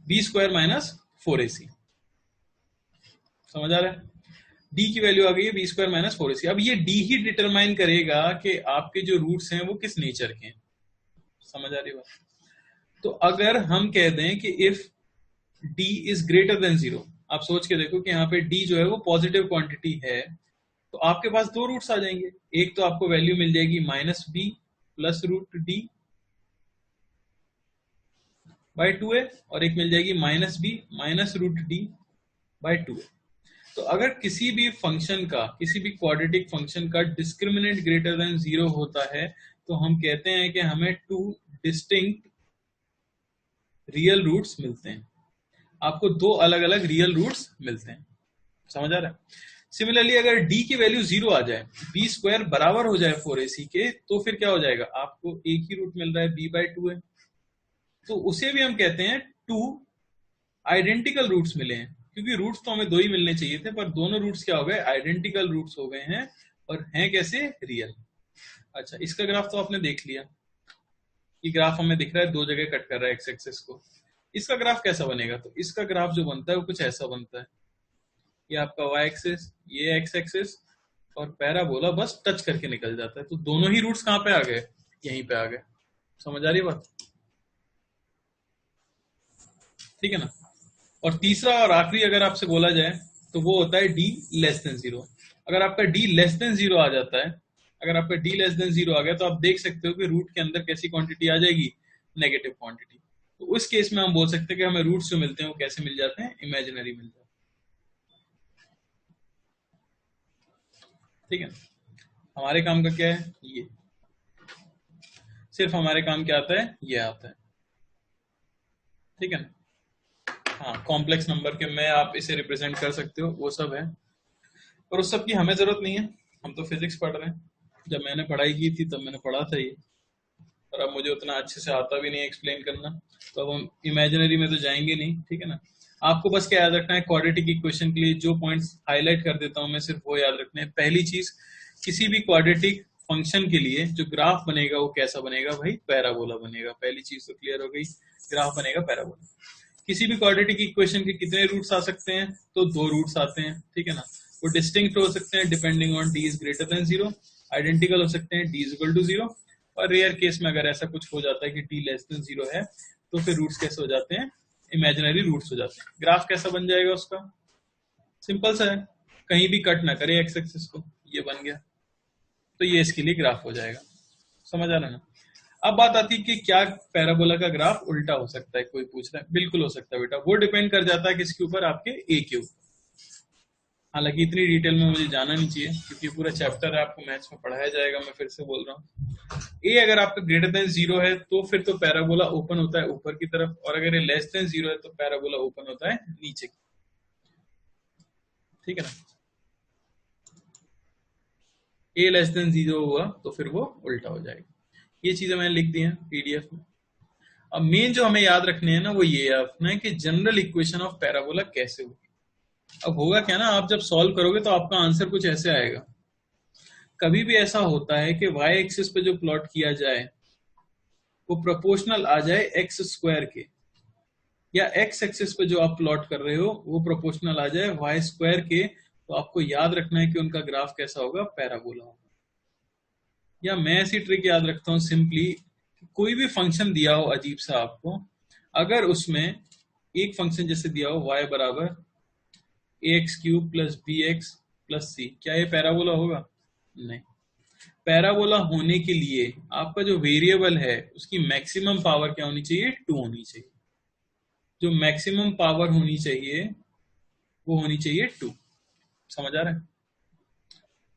b² -4ac। समझ आ रहा है, d की वैल्यू आ गई है b² -4ac। अब ये d ही डिटरमाइन करेगा कि आपके जो रूट्स हैं वो किस नेचर के हैं। समझ आ रही बात। तो अगर हम कह दें कि if d is greater than 0, आप सोच के देखो कि यहाँ पे d जो है वो पॉजिटिव क्वांटिटी है, तो आपके पास 2 रूट्स आ जाएंगे। एक तो आपको वैल्यू मिल जाएगी -b plus √d by 2a और एक मिल जाएगी minus b minus root d by 2a। तो अगर किसी भी फंक्शन का, किसी भी क्वाड्रेटिक फंक्शन का डिस्क्रिमिनेंट ग्रेटर देन 0 होता है तो हम कहते हैं कि हमें 2 डिस्टिंक्ट रियल रूट्स मिलते हैं। आपको 2 अलग अलग रियल रूट्स मिलते हैं। समझ आ रहा है? सिमिलरली अगर d की वैल्यू 0 आ जाए, b स्क्वायर बराबर हो जाए 4ac के, तो फिर क्या हो जाएगा? आपको एक ही रूट मिल रहा है b बाई 2 है, तो उसे भी हम कहते हैं 2 आइडेंटिकल रूट्स मिले हैं। क्योंकि रूट्स तो हमें 2 ही मिलने चाहिए थे, पर दोनों रूट्स क्या हो गए? आइडेंटिकल रूट्स हो गए हैं। और हैं कैसे? रियल। अच्छा, इसका ग्राफ तो आपने देख लिया। ये ग्राफ हमें दिख रहा है 2 जगह कट कर रहा है एक्स एक्सिस को। इसका ग्राफ कैसा बनेगा? तो इसका ग्राफ जो बनता है वो कुछ ऐसा बनता है। ये आपका वाई एक्सिस, ये एक्स एक्सिस, और पैराबोला बस टच करके निकल जाता है। तो दोनों ही रूट्स कहाँ पे आ गए? यहीं पे आ गए। समझ आ रही है बात? ठीक है ना? और तीसरा और आखिरी अगर आपसे बोला जाए तो वो होता है d लेस देन 0। अगर आपका d लेस देन 0 आ जाता है, अगर आपका d लेस देन 0 आ गया तो आप देख सकते हो कि रूट के अंदर कैसी क्वांटिटी आ जाएगी? Negative quantity. तो उस केस में हम बोल सकते हैं कि हमें रूट्स जो मिलते हैं वो कैसे मिल जाते हैं? इमेजिनरी मिल जाते हैं। ठीक है? हमारे काम का क्या है? ये सिर्फ हमारे काम क्या आता है? ये आता है। ठीक है ना? हाँ, कॉम्प्लेक्स नंबर के में आप इसे रिप्रेजेंट कर सकते हो, वो सब है। और उस सब की हमें जरूरत नहीं है, हम तो फिजिक्स पढ़ रहे हैं। जब मैंने पढ़ाई की थी तब मैंने पढ़ा था ये, और अब मुझे उतना अच्छे से आता भी नहीं एक्सप्लेन करना, तो अब हम इमेजिनरी में तो जाएंगे नहीं। ठीक है ना? आपको बस क्या याद रखना है? क्वाड्रेटिक इक्वेशन के लिए जो पॉइंट्स हाईलाइट कर देता हूं मैं, सिर्फ वो याद रखने हैं। पहली चीज, किसी भी क्वाड्रेटिक फंक्शन के लिए जो ग्राफ बनेगा वो कैसा बनेगा? भाई पैराबोला बनेगा। पहली चीज तो क्लियर हो गई, ग्राफ बनेगा पैराबोला। किसी भी क्वाड्रेटिक इक्वेशन के कितने रूट्स आ सकते हैं? तो 2 रूट्स आते हैं। ठीक है ना? वो डिस्टिंक्ट हो सकते हैं depending on d is greater than 0, identical हो सकते हैं d इज इक्वल टू 0, और रेयर केस में अगर ऐसा कुछ हो जाता है कि d लेस देन 0 है तो फिर रूट्स कैसे हो जाते हैं? इमेजिनरी रूट्स हो जाते हैं। ग्राफ कैसा बन जाएगा उसका? सिंपल सा है, कहीं भी कट ना करे एक्स एक्सिस को, ये बन गया। तो ये इसके लिए ग्राफ हो जाएगा। समझ आ रहा है ना? अब बात आती है कि क्या पैराबोला का ग्राफ उल्टा हो सकता है? कोई पूछ रहा है। बिल्कुल हो सकता है बेटा, वो डिपेंड कर जाता है किसके ऊपर? आपके ए के ऊपर। हालांकि इतनी डिटेल में मुझे जाना नहीं चाहिए क्योंकि पूरा चैप्टर है, आपको मैथ्स में पढ़ाया जाएगा। मैं फिर से बोल रहा हूँ, ए अगर आपका ग्रेटर देन 0 है तो फिर तो पैराबोला ओपन होता है ऊपर की तरफ, और अगर ये लेस देन 0 है तो पैराबोला ओपन होता है नीचे की। ठीक है ना? ए लेस देन 0 हुआ तो फिर वो उल्टा हो जाएगा। ये चीजें मैंने लिख दी हैं पीडीएफ में। अब मेन जो हमें याद रखने हैं ना, वो ये याद रखना है कि जनरल इक्वेशन ऑफ पैराबोला कैसे होगी। अब होगा क्या ना, आप जब सॉल्व करोगे तो आपका आंसर कुछ ऐसे आएगा। कभी भी ऐसा होता है कि वाई एक्सिस पे जो प्लॉट किया जाए वो प्रोपोर्शनल आ जाए एक्स स्क्वायर के, या एक्स एक्सिस पे जो आप प्लॉट कर रहे हो वो प्रोपोर्शनल आ जाए वाई स्क्वायर के, तो आपको याद रखना है कि उनका ग्राफ कैसा होगा? पैराबोला होगा। या मैं ऐसी ट्रिक याद रखता हूँ सिंपली, कोई भी फंक्शन दिया हो अजीब सा आपको, अगर उसमें एक फंक्शन जैसे दिया हो y बराबर ax³ plus bx plus c, क्या ये पैराबोला होगा? नहीं। पैराबोला होने के लिए आपका जो वेरिएबल है उसकी मैक्सिमम पावर क्या होनी चाहिए? 2 होनी चाहिए। जो मैक्सिमम पावर होनी चाहिए वो होनी चाहिए 2। समझ आ रहा है?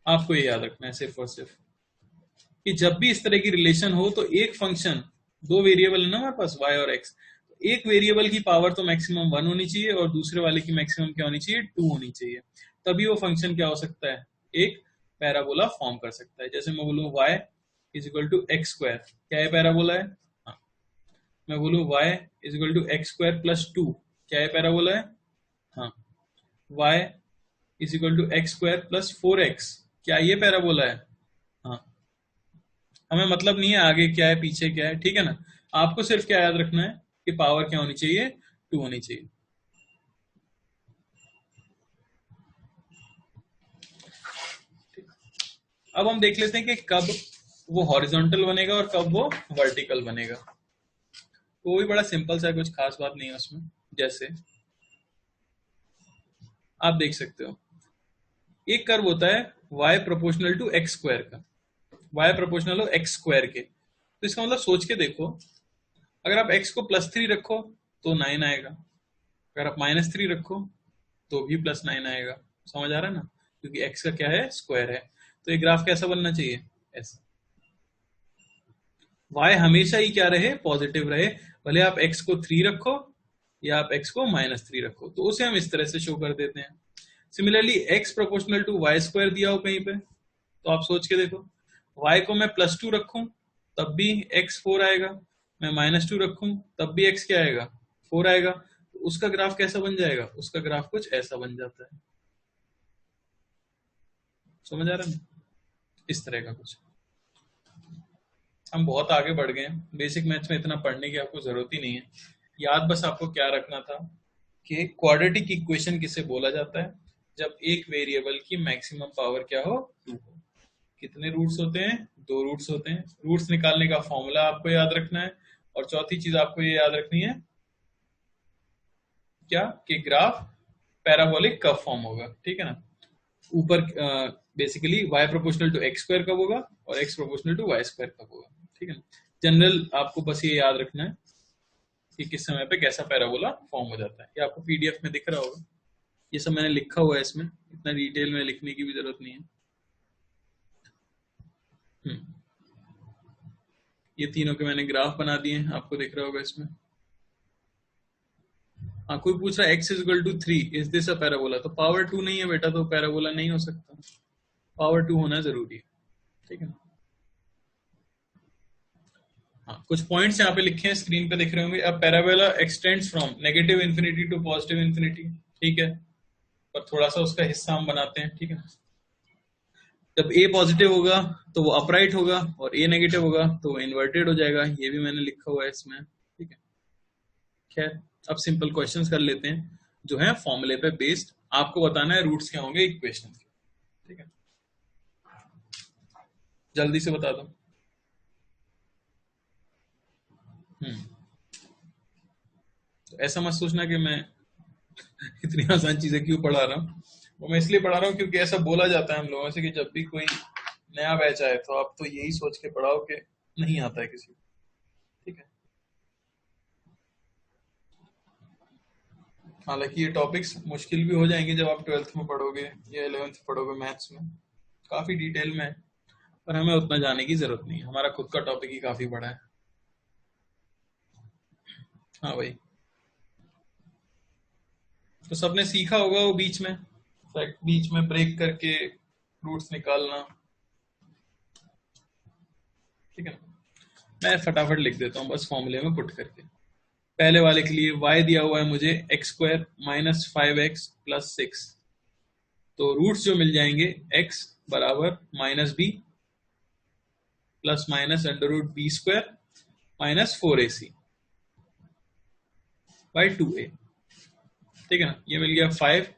आपको ये याद रखना है सिर्फ और सिर्फ कि जब भी इस तरह की रिलेशन हो तो एक फंक्शन, 2 वेरिएबल है ना हमारे पास y और x, एक वेरिएबल की पावर तो मैक्सिमम 1 होनी चाहिए और दूसरे वाले की मैक्सिमम क्या होनी चाहिए? 2 होनी चाहिए। तभी वो फंक्शन क्या हो सकता है? एक पैराबोला फॉर्म कर सकता है। जैसे मैं बोलूँ y is equal to x square, क्या ये पैराबोला है? हाँ। मैं बोलूँ y is equal to x square plus 2, क्या ये पैराबोला है? हाँ। y is equal to x square plus 4x, क्या ये पैराबोला है? हाँ। हमें मतलब नहीं है आगे क्या है पीछे क्या है। ठीक है ना? आपको सिर्फ क्या याद रखना है कि पावर क्या होनी चाहिए? 2 होनी चाहिए। अब हम देख लेते हैं कि कब वो हॉरिजॉन्टल बनेगा और कब वो वर्टिकल बनेगा। तो वो भी बड़ा सिंपल सा, कुछ खास बात नहीं है उसमें। जैसे आप देख सकते हो एक कर्व होता है y proportional to x square का, y प्रोपोर्शनल हो एक्स स्क्वायर के। तो इसका मतलब सोच के देखो, अगर आप x को +3 रखो तो 9 आएगा, अगर आप -3 रखो तो भी +9 आएगा। समझ आ रहा है ना, क्योंकि x का क्या है, स्क्वायर है। तो ये ग्राफ कैसा बनना चाहिए, ऐसा। y हमेशा ही क्या रहे, पॉजिटिव रहे, भले आप x को 3 रखो या आप x को -3 रखो, तो उसे हम इस तरह से शो कर देते हैं। Similarly x proportional to y square दिया हो कहीं पे, तो आप सोच के देखो, y को मैं +2 रखूं तब भी x 4 आएगा, मैं -2 रखूं तब भी x क्या आएगा, 4 आएगा। तो उसका ग्राफ कैसा बन जाएगा, उसका ग्राफ कुछ ऐसा बन जाता है। समझ आ रहा है, इस तरह का कुछ। हम बहुत आगे बढ़ गए हैं, बेसिक मैथ्स में इतना पढ़ने की आपको जरूरत ही नहीं है। याद बस आपको क्या रखना था कि क्वाड्रेटिक इक्वेशन किसे बोला जाता है, जब एक वेरिएबल की मैक्सिमम पावर क्या हो, 2 हो। कितने रूट्स होते हैं, 2 रूट्स होते हैं। रूट्स निकालने का फॉर्मूला आपको याद रखना है, और चौथी चीज आपको ये याद रखनी है क्या, कि ग्राफ पैराबोलिक कब फॉर्म होगा, ठीक है ना। ऊपर basically y proportional to x square कब होगा और x proportional to y square कब होगा, ठीक है ना। जनरल आपको बस ये याद रखना है कि किस समय पे कैसा पैराबोला फॉर्म हो जाता है। ये आपको पीडीएफ में दिख रहा होगा, ये सब मैंने लिखा हुआ है, इसमें इतना डिटेल में लिखने की भी जरूरत नहीं है। ये तीनों के मैंने ग्राफ बना दिए हैं, आपको दिख रहा होगा इसमें। हाँ, कोई पूछ रहा है x equal to 3 is this a parabola, तो पावर 2 नहीं है बेटा, तो पैराबोला नहीं हो सकता, पावर 2 होना जरूरी है, ठीक है ना। हाँ, कुछ पॉइंट्स यहाँ पे लिखे हैं, स्क्रीन पे दिख रहे होंगे। अब parabola extends from negative infinity to positive infinity, ठीक है, पर थोड़ा सा उसका हिस्सा हम बनाते हैं, ठीक है ना। जब a पॉजिटिव होगा तो वो अपराइट होगा, और a नेगेटिव होगा तो वो इन्वर्टेड हो जाएगा, ये भी मैंने लिखा हुआ है इसमें, ठीक है। खैर, अब सिंपल क्वेश्चंस कर लेते हैं जो है फॉर्मूले पे बेस्ड। आपको बताना है रूट्स क्या होंगे इक्वेशन के, ठीक है। जल्दी से बता दो। तो ऐसा मत सोचना कि मैं इतनी आसान चीजें क्यों पढ़ा रहा हूँ, वो मैं इसलिए पढ़ा रहा हूँ क्योंकि ऐसा बोला जाता है हम लोगों से कि जब भी कोई नया बैच आए तो आप तो यही सोच के पढ़ाओ कि नहीं आता है किसी को, ठीक है। हालांकि ये टॉपिक्स मुश्किल भी हो जाएंगे जब आप 12th में पढ़ोगे या 11th पढ़ोगे, मैथ्स में काफी डिटेल में है, पर हमें उतना जाने की जरूरत नहीं है, हमारा खुद का टॉपिक ही काफी बड़ा है। हाँ भाई, तो सबने सीखा होगा वो बीच में, बीच में ब्रेक करके रूट्स निकालना, ठीक है ना। मैं फटाफट लिख देता हूँ बस फॉर्मूले में पुट करके। पहले वाले के लिए y दिया हुआ है मुझे एक्स स्क्वायर -5x + 6, तो रूट्स जो मिल जाएंगे x बराबर -b ±√b² -4ac by 2a, ठीक है ना। ये मिल गया 5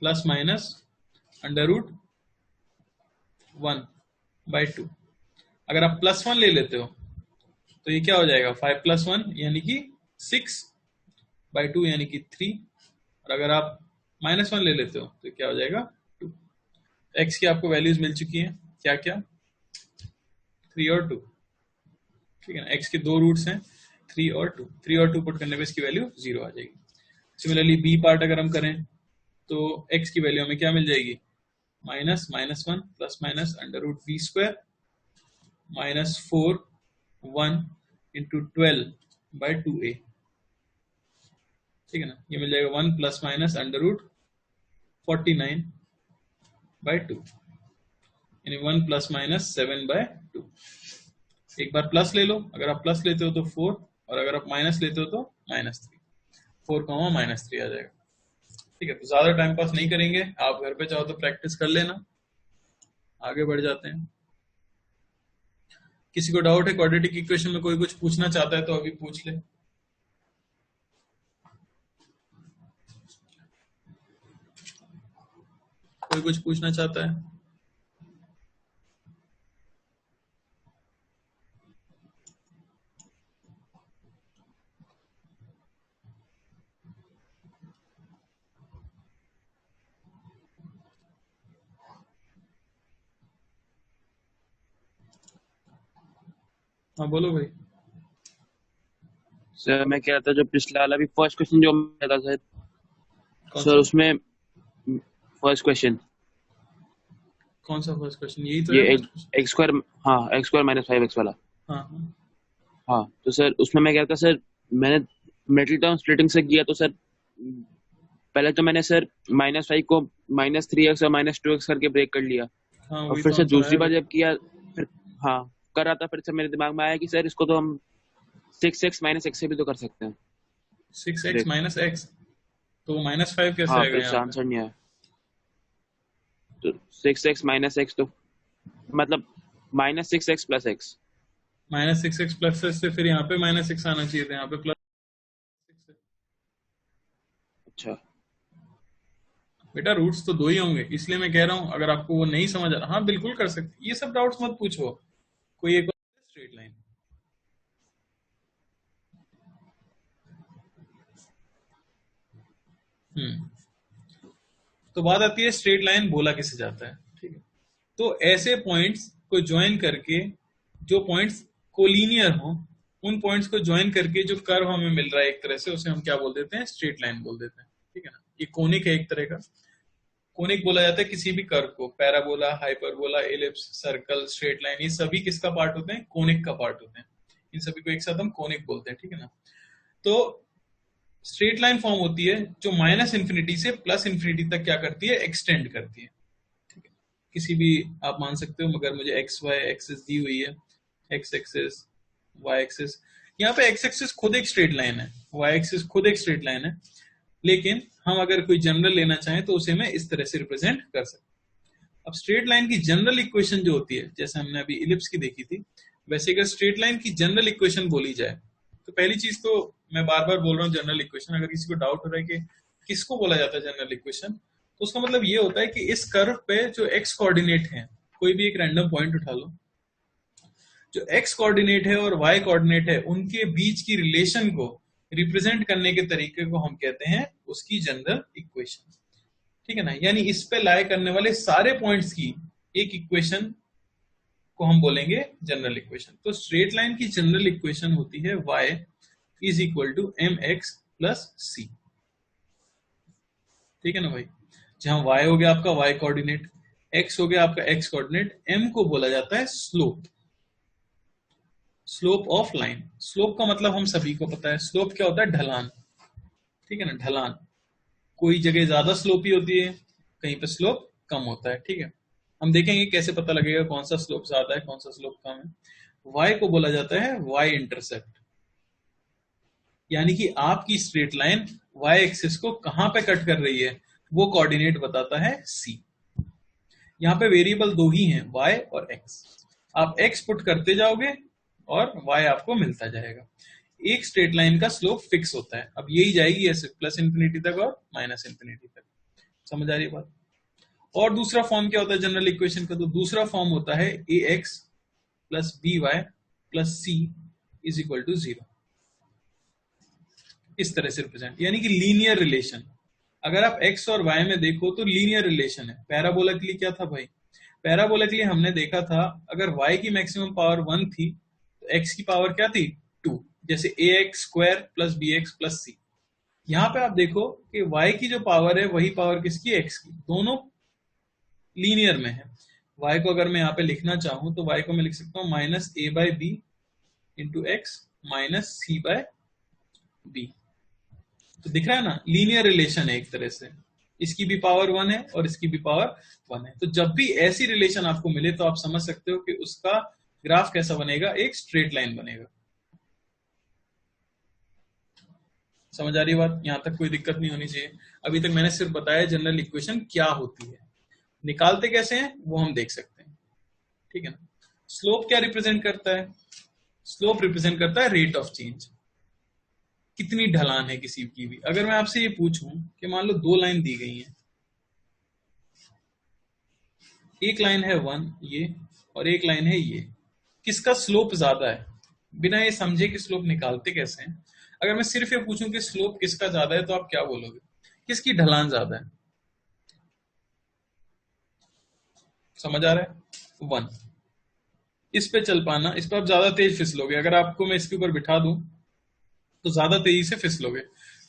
±√1/2। अगर आप +1 ले लेते हो तो ये क्या हो जाएगा, 5 + 1 यानी कि 6/2 यानी कि 3, और अगर आप -1 ले लेते हो तो क्या हो जाएगा, 2। एक्स की आपको वैल्यूज मिल चुकी हैं, क्या क्या, 3 और 2, ठीक है ना। एक्स के 2 रूट्स हैं, 3 और 2, 3 और 2 पुट करने पे इसकी वैल्यू 0 आ जाएगी। सिमिलरली बी पार्ट अगर हम करें तो एक्स की वैल्यू हमें क्या मिल जाएगी, -1 ±√b² -4 1 × 12/2a, ठीक है ना। ये मिल जाएगा 1 ±√49/2, यानी 1 ±7/2। एक बार प्लस ले लो, अगर आप प्लस लेते हो तो 4, और अगर आप माइनस लेते हो तो -3, 4 -3 आ जाएगा, ठीक है। तो ज्यादा टाइम पास नहीं करेंगे, आप घर पे चाहो तो प्रैक्टिस कर लेना, आगे बढ़ जाते हैं। किसी को डाउट है क्वाड्रेटिक इक्वेशन में, कोई कुछ पूछना चाहता है तो अभी पूछ ले। कोई कुछ पूछना चाहता है? हाँ बोलो भाई। सर मैं कह रहा था जो पिछला वाला भी फर्स्ट क्वेश्चन जो मैं था सर, कौन सर सा उसमें फर्स्ट क्वेश्चन कौन सा फर्स्ट क्वेश्चन? यही तो ये है एक फर्स्ट क्वेश्चन। एक्स स्क्वायर, हाँ एक्स स्क्वायर माइनस 5x वाला। हाँ हाँ। हाँ तो सर उसमें मैं कह रहा था सर, मैंने मिडिल टर्म स्प्लिटिंग से किया तो सर पहले तो मैंने सर -5 को -3x और -2x करके ब्रेक कर लिया, हाँ और वही फिर तो से आंसर आया दूसरी बार बेटा। जब किया, फिर हाँ कर रहा था, फिर से मेरे दिमाग में आया कि सर इसको तो हम 6x -x से भी तो कर सकते हैं 6x ब्रेक। माइनस एक्स, तो -5 कैसे हाँ आएगा फिर यहाँ से पे? आंसर नहीं आया, तो 6x -x तो मतलब -6x + x। -6x प्लस से फिर यहाँ पे -6 आना चाहिए था, यहाँ पे +6 है। अच्छा। बेटा रूट्स तो दो ही होंगे, इसलिए मैं कह रहा हूँ अगर आपको वो नहीं समझ आ रहा, हाँ बिल्कुल कर सकते, ये सब डाउट्स मत पूछो। कोई एक स्ट्रेट लाइन। हम्म। तो बात आती है स्ट्रेट लाइन बोला किसे जाता है, ठीक है? तो ऐसे पॉइंट्स को ज्वाइन करके, जो पॉइंट्स कोलिनियर हो, उन पॉइंट्स को ज्वाइन करके जो कर्व हमें मिल रहा है एक तरह से, उसे हम क्या बोल देते हैं? स्ट्रेट लाइन बोल देते हैं, ठीक है ना? ये कोनिक है एक तरह का। कोनिक बोला जाता है किसी भी कर्व को, parabola, hyperbola, ellipse, circle, straight line, ये सभी किसका पार्ट होते हैं? कोनिक का पार्ट होते हैं। इन सभी को एक साथ हम कोनिक बोलते हैं, ठीक है ना? तो स्ट्रेट लाइन फॉर्म होती है जो -∞ से +∞ तक क्या करती है? एक्सटेंड करती है, ठीक है? किसी भी आप मान सकते हो, मगर मुझे एक्स वाई एक्सिस दी हुई है, एक्स एक्सिस, वाई एक्सिस। यहाँ पे एक्स एक्सिस खुद एक स्ट्रेट लाइन है, वाई एक्सिस खुद एक स्ट्रेट लाइन है, लेकिन हम अगर कोई जनरल लेना चाहें तो उसे मैं इस तरह से रिप्रेजेंट कर सकता हूं। अब स्ट्रेट लाइन की जनरल इक्वेशन जो होती है, जैसे हमने अभी इलिप्स की देखी थी, वैसे अगर स्ट्रेट लाइन की जनरल इक्वेशन बोली जाए, तो पहली चीज तो मैं बार बार बोल रहा हूँ जनरल इक्वेशन, अगर किसी को डाउट हो रहा है कि किसको बोला जाता है जनरल इक्वेशन, तो उसका मतलब ये होता है कि इस कर्व पे जो एक्स कोऑर्डिनेट है, कोई भी एक रैंडम पॉइंट उठा लो, जो एक्स कोऑर्डिनेट है और वाई कोऑर्डिनेट है, उनके बीच की रिलेशन को रिप्रेजेंट करने के तरीके को हम कहते हैं उसकी जनरल इक्वेशन, ठीक है ना? यानी इस पे लाई करने वाले सारे पॉइंट्स की एक इक्वेशन को हम बोलेंगे जनरल इक्वेशन। तो स्ट्रेट लाइन की जनरल इक्वेशन होती है y is equal to mx plus c, ठीक है ना भाई? जहां y हो गया आपका y कोऑर्डिनेट, x हो गया आपका x कोऑर्डिनेट, m को बोला जाता है slope, slope of line. Slope का मतलब हम सभी को पता है, स्लोप क्या होता है? ढलान, ठीक है ना? ढलान। कोई जगह ज्यादा स्लोपी होती है, कहीं पे स्लोप कम होता है, ठीक है? हम देखेंगे कैसे पता लगेगा कौन सा स्लोप ज्यादा है कौन सा स्लोप कम है। y को बोला जाता है y इंटरसेप्ट, यानी कि आपकी स्ट्रेट लाइन y एक्सिस को कहां पे कट कर रही है, वो कोऑर्डिनेट बताता है c। यहाँ पे वेरिएबल दो ही हैं, y और x। आप x पुट करते जाओगे और y आपको मिलता जाएगा। एक स्ट्रेट लाइन का स्लोप फिक्स होता है, अब यही जाएगी ऐसे +∞ तक और -∞ तक। समझ आ रही है बात? और दूसरा फॉर्म क्या होता है जनरल इक्वेशन का? तो दूसरा फॉर्म होता है ax plus by plus c is equal to 0। इस तरह से रिप्रेजेंट, यानी कि लीनियर रिलेशन। अगर आप x और y में देखो तो लीनियर रिलेशन है। पैराबोला के लिए क्या था भाई? पैराबोला के लिए हमने देखा था, अगर y की मैक्सिमम पावर 1 थी तो x की पावर क्या थी? 2। जैसे ax² plus bx plus c। यहाँ पे आप देखो कि y की जो पावर है वही पावर किसकी? x की। दोनों लीनियर में है। y को अगर मैं यहाँ पे लिखना चाहूं तो y को मैं लिख सकता हूँ -a/b into x minus c/b। तो दिख रहा है ना, लीनियर रिलेशन है एक तरह से, इसकी भी पावर 1 है और इसकी भी पावर 1 है। तो जब भी ऐसी रिलेशन आपको मिले तो आप समझ सकते हो कि उसका ग्राफ कैसा बनेगा? एक स्ट्रेट लाइन बनेगा। समझ आ रही है बात? यहां तक कोई दिक्कत नहीं होनी चाहिए। अभी तक मैंने सिर्फ बताया जनरल इक्वेशन क्या होती है, निकालते कैसे हैं वो हम देख सकते हैं, ठीक है ना? स्लोप क्या रिप्रेजेंट करता है? स्लोप रिप्रेजेंट करता है रेट ऑफ चेंज, कितनी ढलान है किसी की भी। अगर मैं आपसे ये पूछूं कि मान लो दो लाइन दी गई है, एक लाइन है 1 ये, और एक लाइन है ये, किसका स्लोप ज्यादा है? बिना ये समझे कि स्लोप निकालते कैसे हैं, अगर मैं सिर्फ ये पूछूं कि स्लोप किसका ज्यादा है, तो आप क्या बोलोगे? किसकी ढलान ज्यादा है? समझ आ रहा है? 1। इस पे चल पाना, इस पर आप ज्यादा तेज फिसलोगे। अगर आपको मैं इसके ऊपर बिठा दूं तो ज्यादा तेजी से फिसलोगे।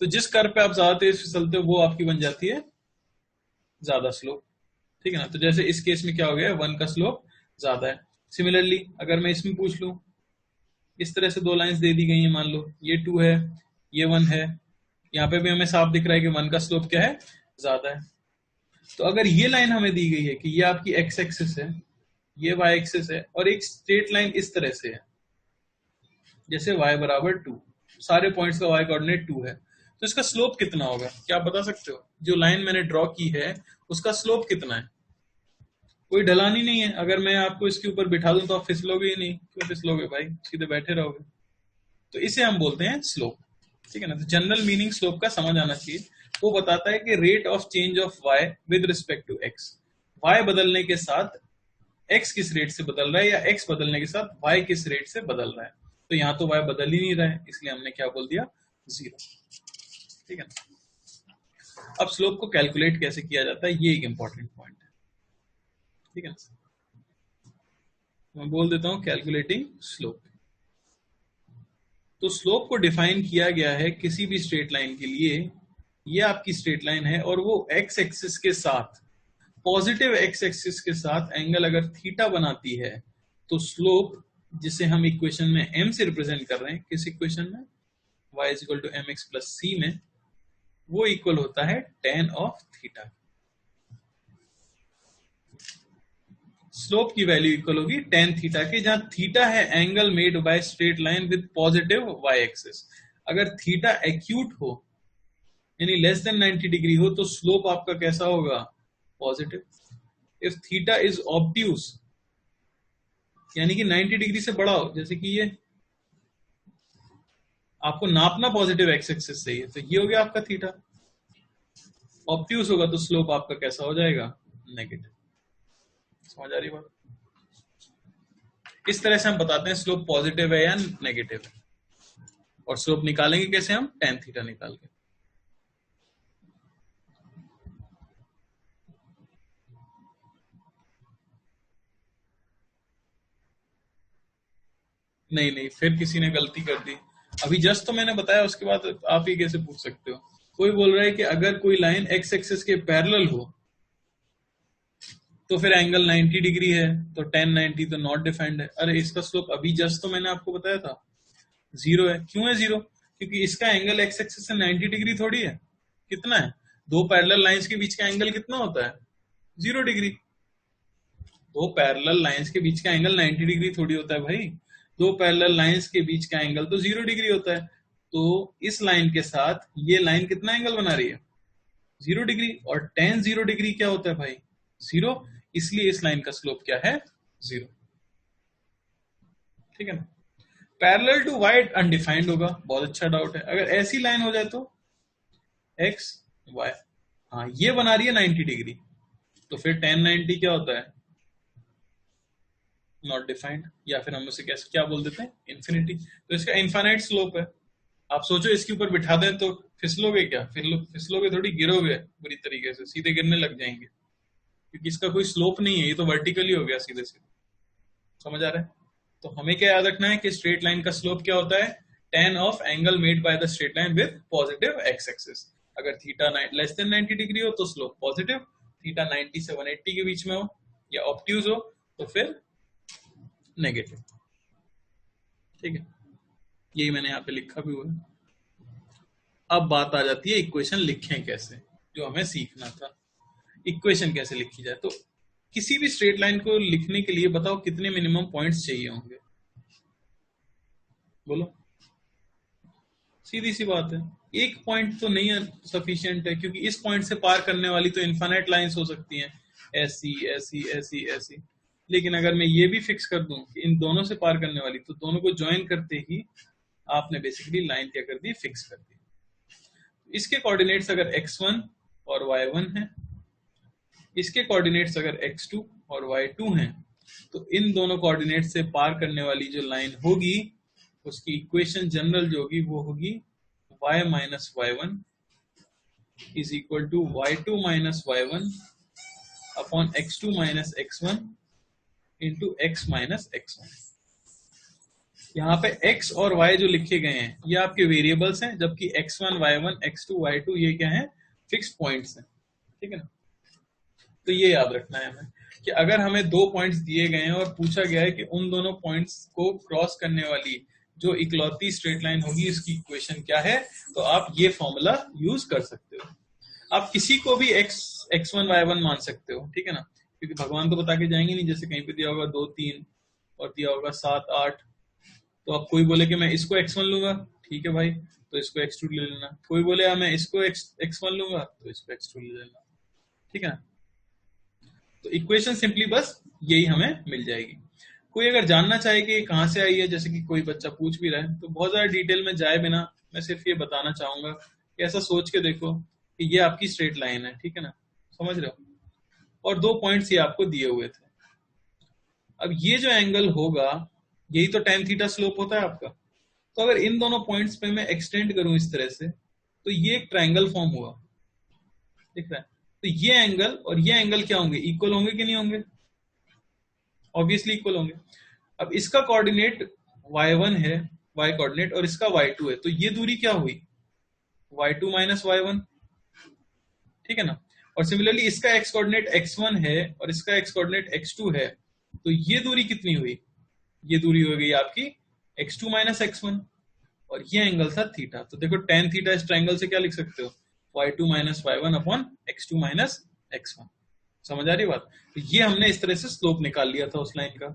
तो जिस कर्व पे आप ज्यादा तेज फिसलते हो वो आपकी बन जाती है ज्यादा स्लोप, ठीक है ना। तो जैसे इस केस में क्या हो गया, 1 का स्लोप ज्यादा है। सिमिलरली अगर मैं इसमें पूछ लूं, इस तरह से दो लाइंस दे दी गई हैं, मान लो ये 2 है, ये 1 है, यहाँ पे भी हमें साफ दिख रहा है कि 1 का स्लोप क्या है, ज्यादा है। तो अगर ये लाइन हमें दी गई है कि ये आपकी एक्स एक्सिस है, ये वाई एक्सिस है, और एक स्ट्रेट लाइन इस तरह से है, जैसे y बराबर 2, सारे पॉइंट्स का y कोऑर्डिनेट 2 है, तो इसका स्लोप कितना होगा, क्या आप बता सकते हो? जो लाइन मैंने ड्रॉ की है उसका स्लोप कितना है? कोई ढलान ही नहीं है, अगर मैं आपको इसके ऊपर बिठा दूं तो आप फिसलोगे ही नहीं। क्यों फिसलोगे भाई, सीधे बैठे रहोगे। तो इसे हम बोलते हैं स्लोप, ठीक है ना। तो जनरल मीनिंग स्लोप का समझ आना चाहिए। वो बताता है कि rate of change of y with respect to x, y बदलने के साथ x किस रेट से बदल रहा है, या x बदलने के साथ y किस रेट से बदल रहा है। तो यहाँ तो y बदल ही नहीं रहा है, इसलिए हमने क्या बोल दिया, 0, ठीक है ना। अब स्लोप को कैलकुलेट कैसे किया जाता है, ये एक इंपॉर्टेंट पॉइंट है, ठीक है ना। मैं बोल देता हूं कैलकुलेटिंग स्लोप। तो स्लोप को डिफाइन किया गया है किसी भी स्ट्रेट लाइन के लिए, ये आपकी स्ट्रेट लाइन है और वो एक्स एक्सिस के साथ, पॉजिटिव एक्स एक्सिस के साथ एंगल अगर थीटा बनाती है, तो स्लोप, जिसे हम इक्वेशन में m से रिप्रेजेंट कर रहे हैं, किस इक्वेशन में, y is equal to mx plus c में, वो इक्वल होता है tan ऑफ थीटा। स्लोप की वैल्यू इक्वल होगी tan थीटा के, जहां थीटा है angle made by straight line with positive y axis. अगर थीटा एक्यूट हो, यानी लेस देन 90 डिग्री हो, तो स्लोप आपका कैसा होगा, positive. If theta is obtuse, यानी कि 90 डिग्री से बड़ा हो, जैसे कि ये आपको नापना पॉजिटिव एक्स एक्सिस से ही है, तो ये हो गया आपका थीटा। ऑब्ट्यूज होगा तो स्लोप आपका कैसा हो जाएगा, नेगेटिव। समझ आ रही बात? इस तरह से हम बताते हैं स्लोप पॉजिटिव है या नेगेटिव है। और स्लोप निकालेंगे कैसे हम, tan थीटा निकाल के। नहीं नहीं, फिर किसी ने गलती कर दी। अभी जस्ट तो मैंने बताया, उसके बाद आप ही कैसे पूछ सकते हो। कोई बोल रहा है कि अगर कोई लाइन एक्स एक्सिस के पैरेलल हो तो फिर एंगल 90 डिग्री है, तो tan 90 तो नॉट डिफाइंड है। अरे इसका स्लोप अभी जस्ट तो मैंने आपको बताया था 0 है। क्यों है 0? क्योंकि इसका एंगल एक्स एक्सिस से 90 डिग्री थोड़ी है। कितना है, दो पैरेलल लाइंस के बीच का एंगल कितना होता है, 0 डिग्री। दो पैरेलल लाइंस के बीच का एंगल 90 डिग्री थोड़ी होता है भाई। दो पैरेलल लाइंस के बीच का एंगल तो 0 डिग्री होता है। तो इस लाइन के साथ ये लाइन कितना एंगल बना रही है, 0 डिग्री। और tan 0 डिग्री क्या होता है भाई, 0। इसलिए इस लाइन का स्लोप क्या है, 0, ठीक है ना। पैरेलल टू y अनडिफाइंड होगा, बहुत अच्छा डाउट है। अगर ऐसी लाइन हो जाए तो x y, हाँ ये बना रही है 90 डिग्री, तो फिर tan 90 क्या होता है, नॉट डिफाइंड, या फिर हम उसे कैसे क्या बोल देते हैं, इन्फिनिटी। तो इसका इनफाइनाइट स्लोप है। आप सोचो इसके ऊपर बिठा दें तो फिसलोगे क्या, फिसलोगे थोड़ी, गिरोगे बुरी तरीके से, सीधे गिरने लग जाएंगे, क्योंकि इसका कोई स्लोप नहीं है, ये तो वर्टिकली हो गया सीधे सीधे। समझ आ रहा है? तो हमें क्या याद रखना है कि स्ट्रेट लाइन का स्लोप क्या होता है, tan of angle made by the straight line with positive x axis. अगर थीटा लेस देन 90 डिग्री हो तो स्लोप पॉजिटिव, थीटा 90 से 180 के बीच में हो या ऑब्ट्यूज हो तो फिर नेगेटिव, ठीक है। यही मैंने यहाँ पे लिखा भी हुआ है। अब बात आ जाती है इक्वेशन लिखें कैसे, जो हमें सीखना था। इक्वेशन कैसे लिखी जाए, तो किसी भी स्ट्रेट लाइन को लिखने के लिए बताओ कितने मिनिमम पॉइंट्स चाहिए होंगे, बोलो। सीधी सी बात है, एक पॉइंट तो नहीं सफिशिएंट है, क्योंकि इस पॉइंट से पार करने वाली तो इनफाइनाइट लाइंस हो सकती हैं, ऐसी ऐसी ऐसी ऐसी। लेकिन अगर मैं ये भी फिक्स कर दूं कि इन दोनों से पार करने वाली, तो दोनों को ज्वाइन करते ही आपने बेसिकली लाइन क्या कर दी, फिक्स कर दी। इसके कोऑर्डिनेट्स अगर x1 और y1 है, इसके कोऑर्डिनेट्स अगर x2 और y2 हैं, तो इन दोनों कोऑर्डिनेट से पार करने वाली जो लाइन होगी, उसकी इक्वेशन जनरल जो होगी वो होगी y minus y1 is equal to y2 minus y1 upon x2 minus x1 into x minus x1। यहाँ पे x और y जो लिखे गए हैं ये आपके वेरिएबल्स हैं, जबकि x1 y1 x2 y2 ये क्या है, फिक्स पॉइंट्स हैं, ठीक है ना। तो ये याद रखना है हमें कि अगर हमें दो पॉइंट्स दिए गए हैं और पूछा गया है कि उन दोनों पॉइंट्स को क्रॉस करने वाली जो इकलौती स्ट्रेट लाइन होगी इसकी इक्वेशन क्या है, तो आप ये फॉर्मूला यूज कर सकते हो। आप किसी को भी x1 y1 मान सकते हो, ठीक है ना, क्योंकि भगवान तो बता के जाएंगे नहीं, जैसे कहीं पे दिया होगा 2 3 और दिया होगा 7 8, तो अब कोई बोले कि मैं इसको x1 लूंगा, ठीक है भाई, तो इसको x2 ले लेना। कोई बोले मैं इसको x1 लूंगा, तो इसको x2 ले लेना, ठीक है ना। तो इक्वेशन सिंपली बस यही हमें मिल जाएगी। कोई अगर जानना चाहे कि कहाँ से आई है, जैसे कि कोई बच्चा पूछ भी रहा है, तो बहुत ज्यादा डिटेल में जाए बिना मैं सिर्फ ये बताना चाहूंगा कि ऐसा सोच के देखो कि ये आपकी स्ट्रेट लाइन है, ठीक है ना, समझ रहे हो, और दो पॉइंट्स ये आपको दिए हुए थे। अब ये जो एंगल होगा यही तो tan थीटा स्लोप होता है आपका। तो अगर इन दोनों पॉइंट्स पे मैं एक्सटेंड करूं इस तरह से, तो ये एक ट्रायंगल फॉर्म हुआ, दिख रहा है। तो ये एंगल और ये एंगल क्या होंगे, इक्वल होंगे कि नहीं होंगे, ऑब्वियसली इक्वल होंगे। अब इसका कोऑर्डिनेट y1 है, y कोऑर्डिनेट, और इसका y2 है, तो ये दूरी क्या हुई, y2 माइनस y1, ठीक है ना। और सिमिलरली इसका x कोऑर्डिनेट x1 है और इसका x कोऑर्डिनेट x2 है, तो ये दूरी कितनी हुई, ये दूरी हो गई आपकी x2 माइनस x1, और ये एंगल था थीटा। तो देखो tan थीटा इस ट्रायंगल से क्या लिख सकते हो, y2 minus y1 upon x2 minus x1। समझ आ रही बात। तो ये हमने इस तरह से स्लोप निकाल लिया था उस लाइन का।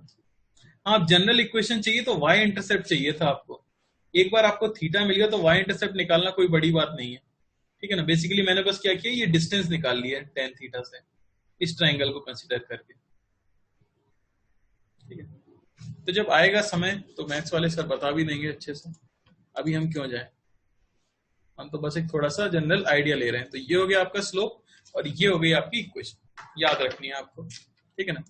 हाँ, जनरल इक्वेशन चाहिए तो y इंटरसेप्ट चाहिए था आपको। एक बार आपको थीटा मिल गया तो y इंटरसेप्ट निकालना कोई बड़ी बात नहीं है, ठीक है ना। बेसिकली मैंने बस क्या किया, ये डिस्टेंस निकाल लिया है tan थीटा से इस ट्रायंगल को कंसीडर करके, ठीक है। तो जब आएगा समय तो मैथ्स वाले सर बता भी देंगे अच्छे से, अभी हम क्यों जाए, हम तो बस एक थोड़ा सा जनरल आइडिया ले रहे हैं। तो ये हो गया आपका स्लोप और ये हो गई आपकी इक्वेशन, याद रखनी है आपको, ठीक है ना।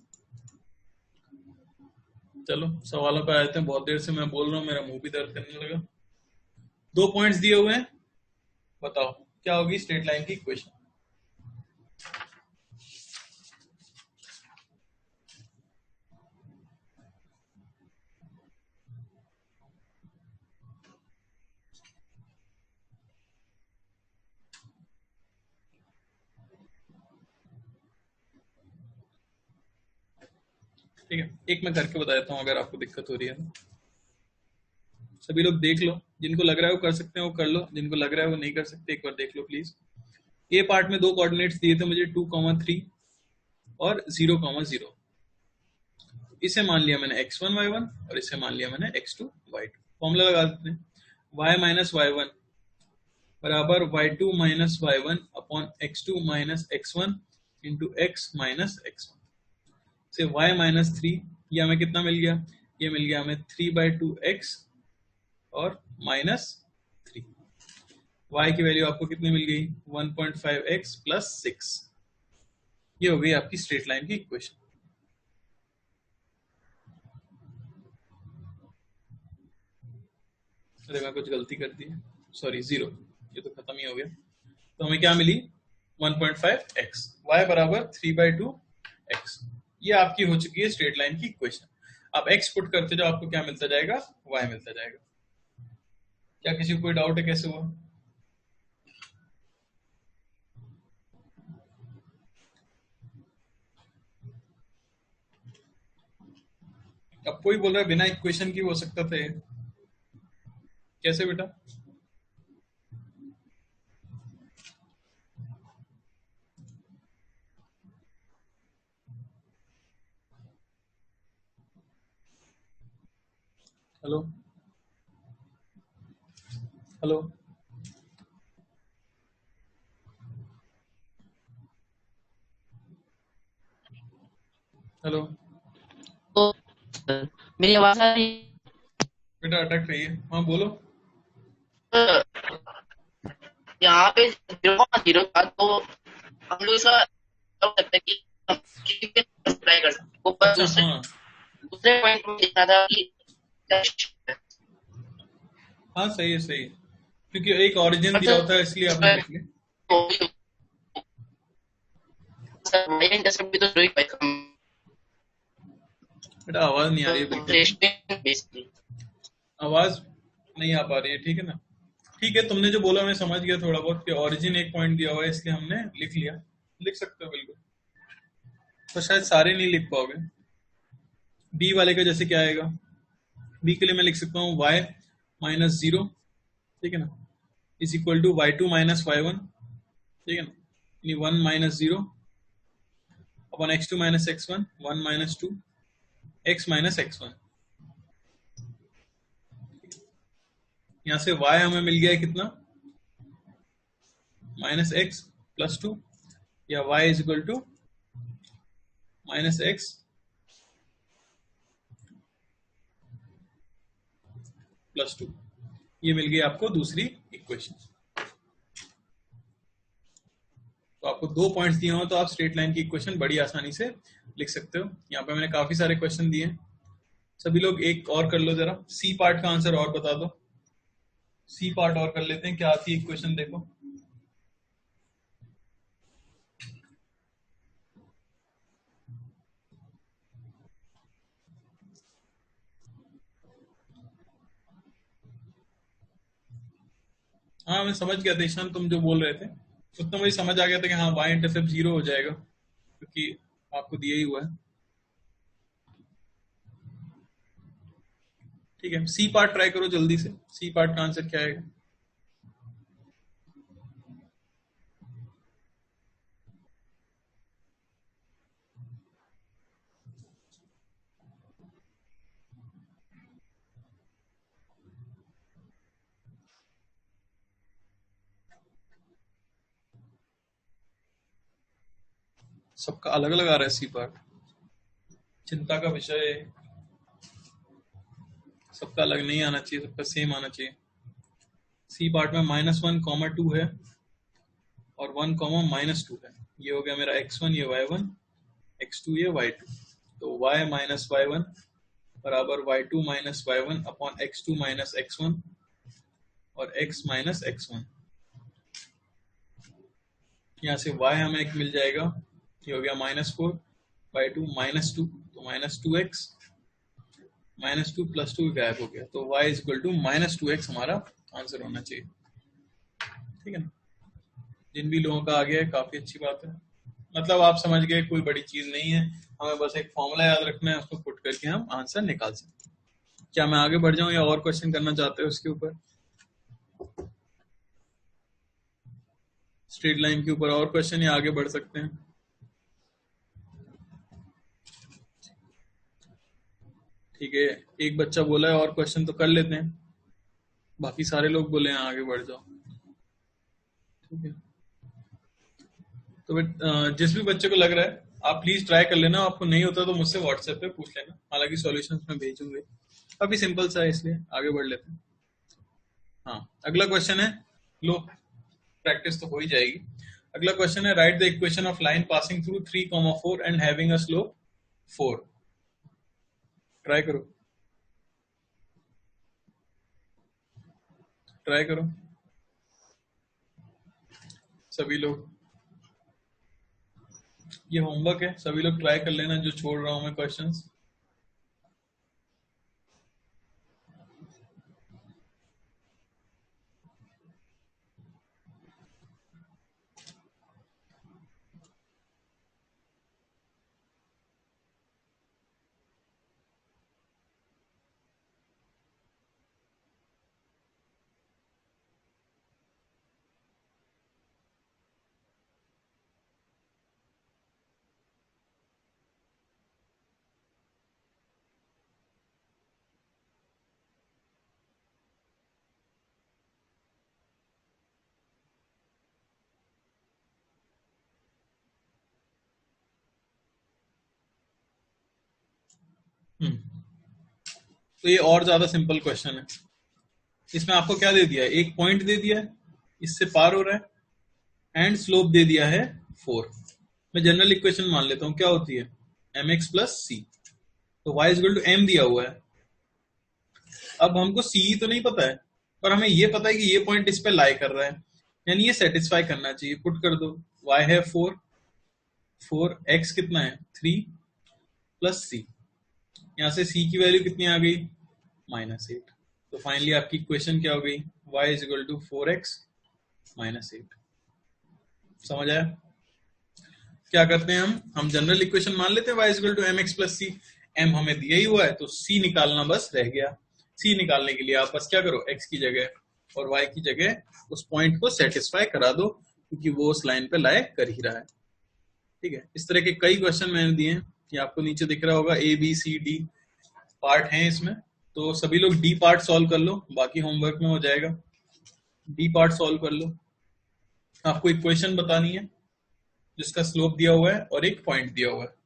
चलो सवालों पे आते हैं, बहुत देर से मैं बोल रहा हूँ, मेरा मुंह भी दर्द करने लगा। दो पॉइंट्स दिए हुए हैं, बताओ क्या होगी स्ट्रेट लाइन की इक्वेशन। ठीक है, एक मैं करके बता देता हूँ अगर आपको दिक्कत हो रही है। सभी लोग देख लो, जिनको लग रहा है वो कर सकते हैं वो कर लो, जिनको लग रहा है वो नहीं कर सकते एक बार देख लो प्लीज। ए पार्ट में दो कोऑर्डिनेट्स दिए थे मुझे 2,3 और 0,0। इसे मान लिया मैंने x1 y1 और इसे मान लिया मैंने x2 y2। फॉर्मूला लगा देते हैं, y माइनस y1 बराबर y2 minus y1 upon x2 minus x1 into x minus x1 से y माइनस 3, ये हमें कितना मिल गया, ये मिल गया हमें 3/2x और माइनस 3। y की वैल्यू आपको कितनी मिल गई, 1.5x प्लस 6। ये हो गई आपकी स्ट्रेट लाइन की इक्वेशन। अरे मैं कुछ गलती कर दी है, सॉरी 0, ये तो खत्म ही हो गया। तो हमें क्या मिली 1.5x, y बराबर 3/2x। ये आपकी हो चुकी है स्ट्रेट लाइन की इक्वेशन। आप x पुट करते जाओ, आपको क्या मिलता जाएगा, y मिलता जाएगा। क्या किसी को कोई डाउट है कैसे हुआ? अब कोई बोल रहा है बिना इक्वेशन की हो सकता था, कैसे बेटा? हेलो हेलो हेलो, तो मेरी आवाज आ रही बेटा अटक रही है, हाँ बोलो। है? यहाँ पे 0,0 था, तो हम लोग इसका कर सकते हैं कि ट्राई कर सकते हैं। वो बस अच्छा हाँ दूसरे पॉइंट में लिखना था कि हाँ, सही है सही है, क्योंकि एक ओरिजिन दिया होता है इसलिए आपने लिख लिया। इंटरसेप्ट भी तो शुरू ही बेटा आवाज नहीं आ रही है बिल्कुल। बेसिकली आवाज नहीं आ पा रही है, ठीक है ना? ठीक है, तुमने जो बोला मैं समझ गया थोड़ा बहुत कि ओरिजिन एक पॉइंट दिया हुआ है इसलिए हमने लिख लिया। लिख सकते हो बिल्कुल, तो शायद सारे नहीं लिख पाओगे। बी वाले का जैसे क्या आएगा, बी के लिए मैं लिख सकता हूँ y माइनस 0, ठीक है ना, is equal to y2 minus y1, ठीक है ना, यानी 1 minus 0 upon x2 minus x1, 1 minus 2 x minus x1। यहाँ से y हमें मिल गया है कितना, माइनस x प्लस 2, या y is equal to minus x plus 2। ये मिल गई आपको दूसरी इक्वेशन। तो आपको 2 पॉइंट्स दिए हो तो आप स्ट्रेट लाइन की इक्वेशन बड़ी आसानी से लिख सकते हो। यहाँ पे मैंने काफी सारे क्वेश्चन दिए हैं, सभी लोग एक और कर लो जरा, सी पार्ट का आंसर और बता दो। सी पार्ट और कर लेते हैं, क्या आती है इक्वेशन देखो। हाँ मैं समझ गया था ईशान, तुम जो बोल रहे थे उतना मुझे समझ आ गया था कि हाँ y इंटरसेप्ट 0 हो जाएगा क्योंकि आपको दिया ही हुआ है। ठीक है, सी पार्ट ट्राई करो जल्दी से, सी पार्ट का आंसर क्या आएगा। सबका अलग अलग आ रहा है सी पार्ट, चिंता का विषय है। सबका अलग नहीं आना चाहिए, सबका सेम आना चाहिए। सी पार्ट में -1, 2 है और 1, -2 है। ये हो गया मेरा x1, ये y1, x2 ये y2। तो y माइनस y1 बराबर y2 minus y1 upon x2 minus x1 और x माइनस x1। यहाँ से y हमें एक मिल जाएगा, ये हो गया -4, y2 -2 तो -2x, -2 प्लस 2 गायब हो गया, तो y is equal to -2x हमारा आंसर होना चाहिए। ठीक है ना, जिन भी लोगों का आ गया है काफी अच्छी बात है, मतलब आप समझ गए, कोई बड़ी चीज नहीं है, हमें बस एक फॉर्मूला याद रखना है, उसको पुट करके हम आंसर निकाल सकते हैं। क्या मैं आगे बढ़ जाऊं या और क्वेश्चन करना चाहते हो उसके ऊपर, स्ट्रेट लाइन के ऊपर और क्वेश्चन, या आगे बढ़ सकते हैं। ठीक है, एक बच्चा बोला है और क्वेश्चन तो कर लेते हैं, बाकी सारे लोग बोले हैं आगे बढ़ जाओ। ठीक है, तो जिस भी बच्चे को लग रहा है आप प्लीज ट्राई कर लेना, आपको नहीं होता तो मुझसे व्हाट्सएप पे पूछ लेना, हालांकि सॉल्यूशंस मैं भेजूंगे। काफी सिंपल सा है इसलिए आगे बढ़ लेते हैं। हाँ, अगला क्वेश्चन है, लो प्रैक्टिस तो हो ही जाएगी। अगला क्वेश्चन है, right the equation of line passing through 3,4 and having a slope 4। Try करो, ट्राई करो सभी लोग, ये होमवर्क है, सभी लोग ट्राई कर लेना जो छोड़ रहा हूं मैं क्वेश्चंस। तो ये और ज्यादा सिंपल क्वेश्चन है, इसमें आपको क्या दे दिया है, एक पॉइंट दे दिया है, इससे पार हो रहा है, एंड स्लोप दे दिया है 4। मैं जनरल इक्वेशन मान लेता हूं, क्या होती है, mx प्लस सी, तो y is equal to m दिया हुआ है। अब हमको सी तो नहीं पता है, पर हमें ये पता है कि ये पॉइंट इस पे लाई कर रहा है, यानी ये सेटिस्फाई करना चाहिए। पुट कर दो, y है 4, x कितना है 3 प्लस सी, यहाँ से c की वैल्यू कितनी आ गई -8। तो फाइनली आपकी इक्वेशन क्या हो गई, y is equal to 4x minus 8। समझ आया? क्या करते हैं हम जनरल इक्वेशन मान लेते हैं y is equal to mx plus c. m हमें दिया ही हुआ है तो c निकालना बस रह गया। c निकालने के लिए आप बस क्या करो, x की जगह और y की जगह उस पॉइंट को सेटिस्फाई करा दो, क्योंकि वो उस लाइन पे लाए कर ही रहा है। ठीक है, इस तरह के कई क्वेश्चन मैंने दिए हैं, ये आपको नीचे दिख रहा होगा, A B C D part हैं इसमें, तो सभी लोग डी पार्ट सॉल्व कर लो, बाकी होमवर्क में हो जाएगा। डी पार्ट सॉल्व कर लो। आपको इक्वेशन बतानी है जिसका स्लोप दिया हुआ है और एक पॉइंट दिया हुआ है।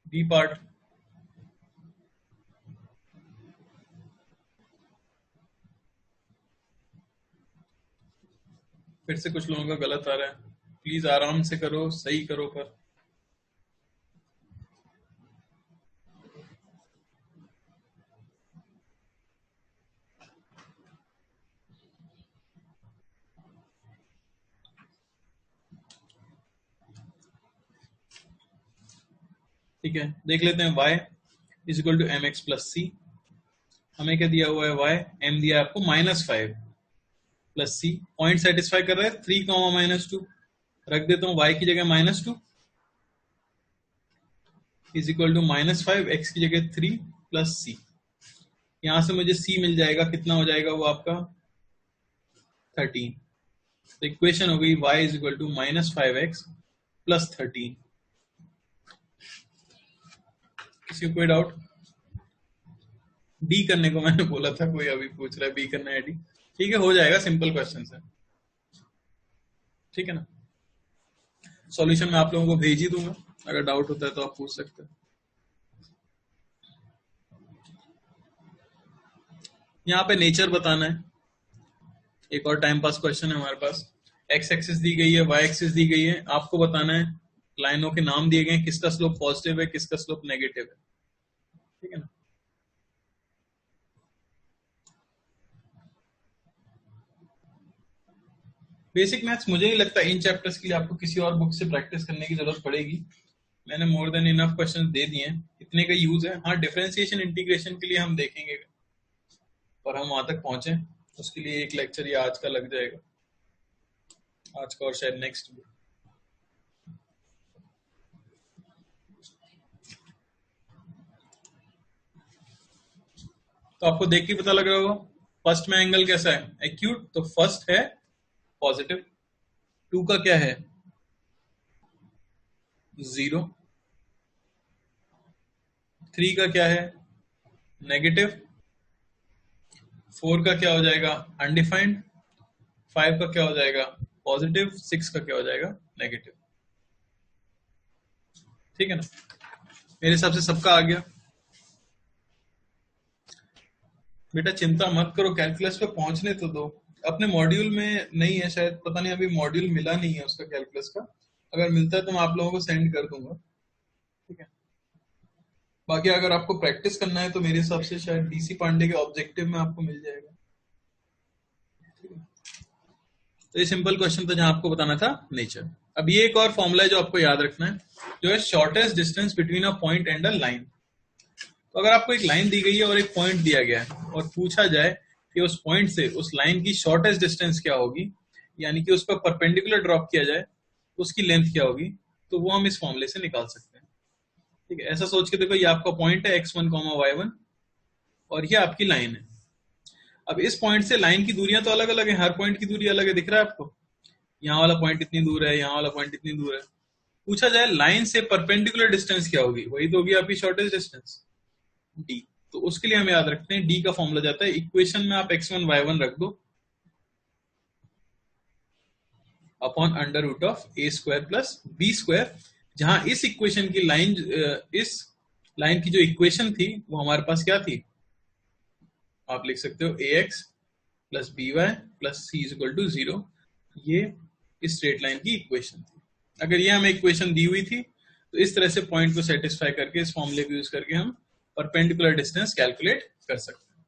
डी पार्ट फिर से कुछ लोगों का गलत आ रहा है, प्लीज आराम से करो, सही करो। पर ठीक है, देख लेते हैं। y is equal to m x plus c. हमें क्या दिया हुआ है, y m दिया है आपको -5 प्लस सी। पॉइंट सेटिस्फाई कर रहा है 3, -2। रख देता हूँ y की जगह -2 इज इक्वल टू -5, x की जगह 3 प्लस सी। यहां से मुझे c मिल जाएगा, कितना हो जाएगा वो आपका 13। तो इक्वेशन हो गई y is equal to -5x plus 13। किसी को कोई डाउट? डी करने को मैंने बोला था, कोई अभी पूछ रहा है बी करना है डी। ठीक है, हो जाएगा, सिंपल क्वेश्चन है। ठीक है ना, सॉल्यूशन मैं आप लोगों को भेज ही दूंगा, अगर डाउट होता है तो आप पूछ सकते हैं। यहाँ पे नेचर बताना है। एक और टाइम पास क्वेश्चन है हमारे पास। एक्स एक्सिस दी गई है, वाई एक्सिस दी गई है, आपको बताना है लाइनों के नाम दिए गए, किसका स्लोप पॉजिटिव है, किसका स्लोप नेगेटिव है। ठीक है ना, बेसिक मैथ्स मुझे नहीं लगता इन चैप्टर्स के लिए आपको किसी और बुक से प्रैक्टिस करने की जरूरत पड़ेगी। मैंने मोर देन इनफ क्वेश्चंस दे दिए हैं, इतने का यूज है। हाँ, डिफरेंशिएशन इंटीग्रेशन के लिए हम देखेंगे, पर हम वहां तक पहुंचे उसके लिए एक लेक्चर ये आज का लग जाएगा, आज का और शायद नेक्स्ट भी। तो आपको देख के पता लग रहा होगा फर्स्ट में एंगल कैसा है, एक्यूट, तो फर्स्ट है पॉजिटिव। 2 का क्या है, 0। 3 का क्या है, नेगेटिव। 4 का क्या हो जाएगा, अनडिफाइंड। 5 का क्या हो जाएगा, पॉजिटिव। 6 का क्या हो जाएगा, नेगेटिव। ठीक है ना, मेरे हिसाब से सबका आ गया। बेटा चिंता मत करो, कैलकुलस पे पहुंचने तो दो। अपने मॉड्यूल में नहीं है शायद, पता नहीं, अभी मॉड्यूल मिला नहीं है उसका कैलकुलस का। अगर मिलता है तो मैं आप लोगों को सेंड कर दूंगा। ठीक है, बाकी अगर आपको प्रैक्टिस करना है तो मेरे हिसाब से शायद डीसी पांडे के ऑब्जेक्टिव में आपको मिल जाएगा। तो ये सिंपल क्वेश्चन था जहां आपको बताना था नेचर। अब ये एक और फॉर्मूला है जो आपको याद रखना है, जो है shortest distance between a point and a line. तो अगर आपको एक लाइन दी गई है और एक पॉइंट दिया गया है और पूछा जाए कि उस पॉइंट से उस लाइन की शॉर्टेस्ट डिस्टेंस क्या होगी, यानी कि उस पर परपेंडिकुलर ड्रॉप किया जाए उसकी लेंथ क्या होगी, तो वो हम इस फॉर्मूले से निकाल सकते हैं। ठीक है, ऐसा सोच के देखो, ये आपका पॉइंट है x1, y1 और ये आपकी लाइन है। अब इस पॉइंट से लाइन की दूरियां तो अलग अलग है, हर पॉइंट की दूरी अलग है, दिख रहा है आपको। यहाँ वाला पॉइंट इतनी दूर है, यहाँ वाला पॉइंट इतनी दूर है। पूछा जाए लाइन से परपेंडिकुलर डिस्टेंस क्या होगी, वही तो होगी आपकी शॉर्टेस्ट डिस्टेंस, d। तो उसके लिए हम याद रखते हैं d का फॉर्मूला जाता है, इक्वेशन में आप x1 y1 रख दो upon under root of a square plus b square, जहां इस इक्वेशन की लाइन, इस लाइन की जो इक्वेशन थी वो हमारे पास क्या थी, आप लिख सकते हो ax plus by plus c is equal to 0। ये इस स्ट्रेट लाइन की इक्वेशन थी। अगर ये हमें इक्वेशन दी हुई थी तो इस तरह से पॉइंट को सेटिस्फाई करके इस फॉर्मूले को यूज करके हम परपेंडिकुलर डिस्टेंस कैलकुलेट कर सकते हैं।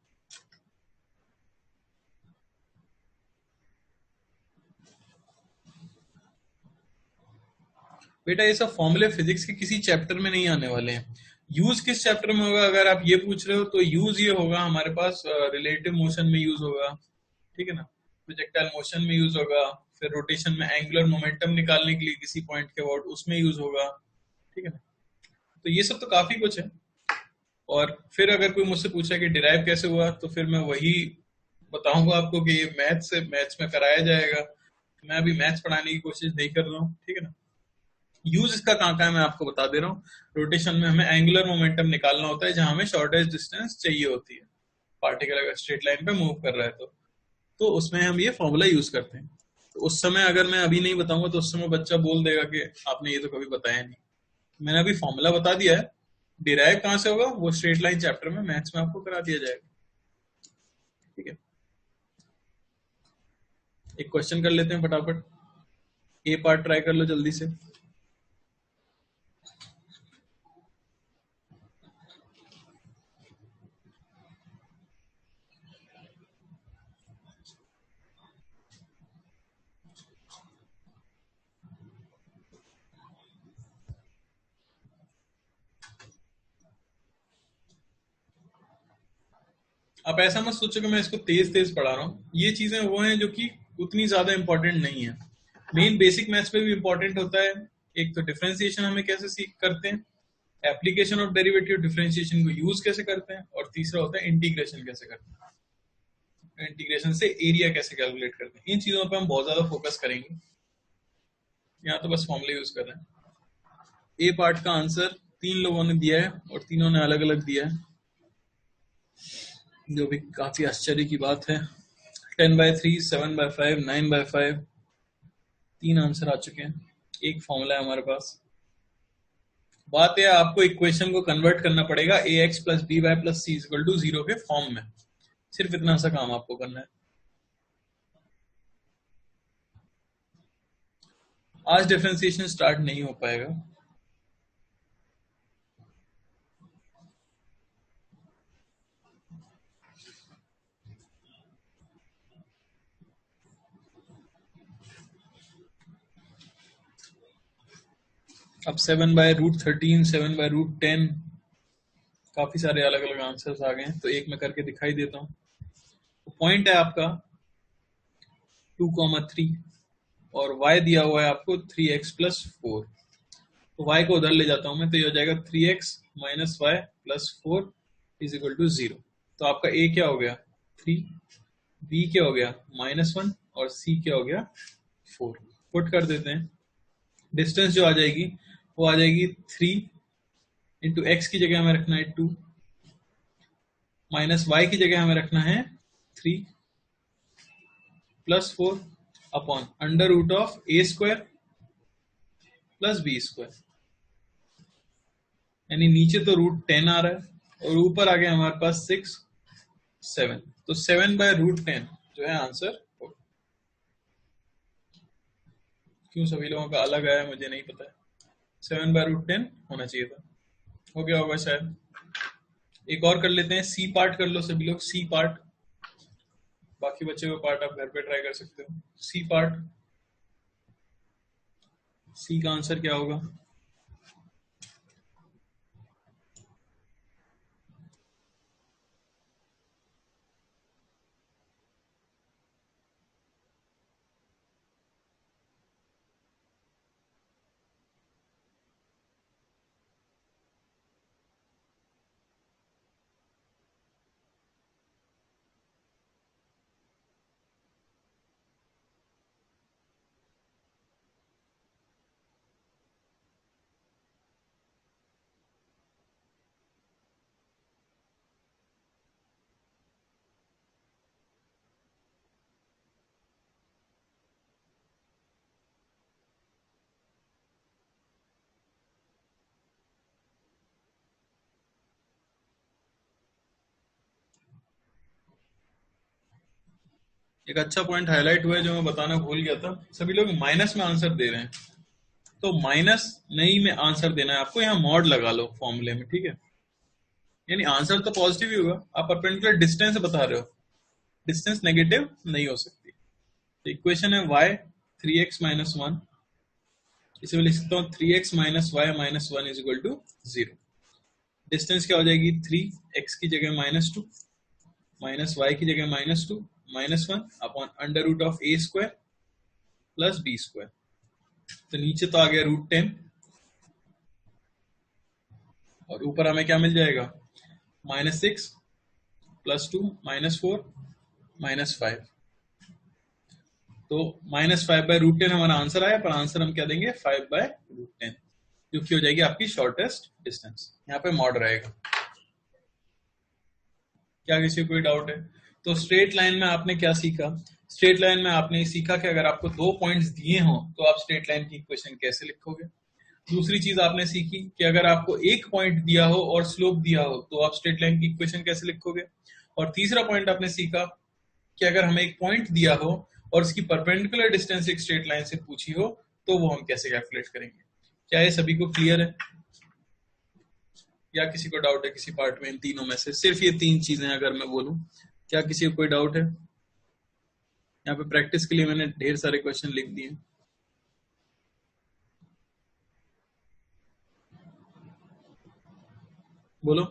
बेटा ये सब फॉर्मूले फिजिक्स के किसी चैप्टर में नहीं आने वाले हैं। यूज किस चैप्टर में होगा अगर आप ये पूछ रहे हो, तो यूज ये होगा हमारे पास रिलेटिव मोशन में यूज होगा, ठीक है ना, प्रोजेक्टाइल मोशन में यूज होगा, फिर रोटेशन में एंगुलर मोमेंटम निकालने के लिए किसी पॉइंट के अबाउट उसमें यूज होगा, ठीक है ना। तो ये सब तो काफी कुछ है। और फिर अगर कोई मुझसे पूछा कि डिराइव कैसे हुआ, तो फिर मैं वही बताऊंगा आपको कि ये मैथ्स में कराया जाएगा। मैं अभी मैथ्स पढ़ाने की कोशिश नहीं कर रहा हूँ, ठीक है ना। यूज इसका कहाँ है मैं आपको बता दे रहा हूँ। रोटेशन में हमें एंगुलर मोमेंटम निकालना होता है जहां हमें शॉर्टेस्ट डिस्टेंस चाहिए होती है, पार्टिकल अगर स्ट्रेट लाइन पे मूव कर रहा है तो उसमें हम ये फॉर्मूला यूज करते हैं। तो उस समय अगर मैं अभी नहीं बताऊंगा तो उस समय बच्चा बोल देगा कि आपने ये तो कभी बताया नहीं। मैंने अभी फॉर्मूला बता दिया है, डिराइव कहाँ से होगा वो स्ट्रेट लाइन चैप्टर में मैथ्स में आपको करा दिया जाएगा, ठीक है। एक क्वेश्चन कर लेते हैं फटाफट, ए पार्ट ट्राई कर लो जल्दी से। आप ऐसा मत सोचो कि मैं इसको तेज तेज पढ़ा रहा हूँ, ये चीजें वो हैं जो कि उतनी ज्यादा इंपॉर्टेंट नहीं है। मेन बेसिक मैथ्स पे भी इंपॉर्टेंट होता है। एक तो डिफरेंशिएशन हमें कैसे सीख करते हैं, एप्लीकेशन ऑफ डेरिवेटिव डिफरेंशिएशन को यूज कैसे करते हैं, और तीसरा होता है इंटीग्रेशन कैसे करते हैं, इंटीग्रेशन से एरिया कैसे कैलकुलेट करते हैं। इन चीजों पर हम बहुत ज्यादा फोकस करेंगे, यहाँ तो बस फॉर्मूले यूज कर रहे हैं। ए पार्ट का आंसर 3 लोगों ने दिया है और तीनों ने अलग अलग दिया है, जो भी काफी आश्चर्य की बात है। 10/3, 7/5, 9/5, 3 आंसर आ चुके हैं। एक फॉर्मूला है हमारे पास। बात है आपको इक्वेशन को कन्वर्ट करना पड़ेगा ax + by + c = 0 के फॉर्म में। सिर्फ इतना सा काम आपको करना है। आज डिफरेंशिएशन स्टार्ट नहीं हो पाएगा, अब 7/√13, 7/√10, काफी सारे अलग अलग आंसर्स आ गए हैं, तो एक में करके दिखाई देता हूँ। तो पॉइंट है आपका 2,3 और y दिया हुआ है आपको 3x + 4। तो y को उधर ले जाता हूं मैं, तो ये हो जाएगा 3x - y + 4 = 0। तो आपका a क्या हो गया 3, b क्या हो गया -1 और c क्या हो गया 4। पुट कर देते हैं। डिस्टेंस जो आ जाएगी वो आ जाएगी 3 इंटू एक्स की जगह हमें रखना है 2, माइनस y की जगह हमें रखना है 3 + 4 अपॉन √(a² + b²। यानी नीचे तो √10 आ रहा है और ऊपर आ गया हमारे पास 6, 7। तो 7/√10 जो है आंसर। क्यों सभी लोगों का अलग आया मुझे नहीं पता है। 7/√10 होना चाहिए था, हो गया होगा शायद। एक और कर लेते हैं, सी पार्ट कर लो सभी लोग। सी पार्ट, बाकी बचे हुए पार्ट आप घर पे ट्राई कर सकते हो। सी पार्ट, सी का आंसर क्या होगा? एक अच्छा पॉइंट हाईलाइट हुआ है जो मैं बताना भूल गया था। सभी लोग माइनस में आंसर दे रहे हैं, तो माइनस नहीं में आंसर देना है आपको। यहाँ मॉड लगा लो फॉर्मूले में, ठीक है। यानी आंसर तो पॉजिटिव ही होगा। आप परपेंडिकुलर डिस्टेंस बता रहे हो, डिस्टेंस नेगेटिव नहीं हो सकती। तो इक्वेशन है y 3x - 1 इसे मैं लिख सकता हूँ 3x minus y minus 1 is equal to 0। Distance क्या हो जाएगी 3x की जगह -2 माइनस वाई की जगह -2 -1 upon under root of a square plus b square. तो नीचे तो आ गया √10 और ऊपर हमें क्या मिल जाएगा -6 +2 -4 -5। तो -5/√10 हमारा आंसर आया, पर आंसर हम क्या देंगे 5/√10, जो कि हो जाएगी आपकी शॉर्टेस्ट डिस्टेंस। यहाँ पे मॉड रहेगा। क्या किसी को कोई डाउट है? तो स्ट्रेट लाइन में आपने क्या सीखा? स्ट्रेट लाइन में आपने सीखा कि अगर आपको 2 पॉइंट्स दिए हों तो आप स्ट्रेट लाइन की इक्वेशन कैसे लिखोगे। दूसरी चीज आपने सीखी कि अगर आपको 1 पॉइंट दिया हो और स्लोप दिया हो तो आप स्ट्रेट लाइन की इक्वेशन कैसे लिखोगे। और तीसरा पॉइंट आपने सीखा कि अगर हमें एक पॉइंट दिया हो और उसकी परपेंडिकुलर डिस्टेंस एक स्ट्रेट लाइन से पूछी हो तो वो हम कैसे कैलकुलेट करेंगे। क्या ये सभी को क्लियर है या किसी को डाउट है किसी पार्ट में? इन तीनों में से सिर्फ ये 3 चीजें अगर मैं बोलूं, क्या किसी को कोई डाउट है? यहाँ पे प्रैक्टिस के लिए मैंने ढेर सारे क्वेश्चन लिख दिए। बोलो,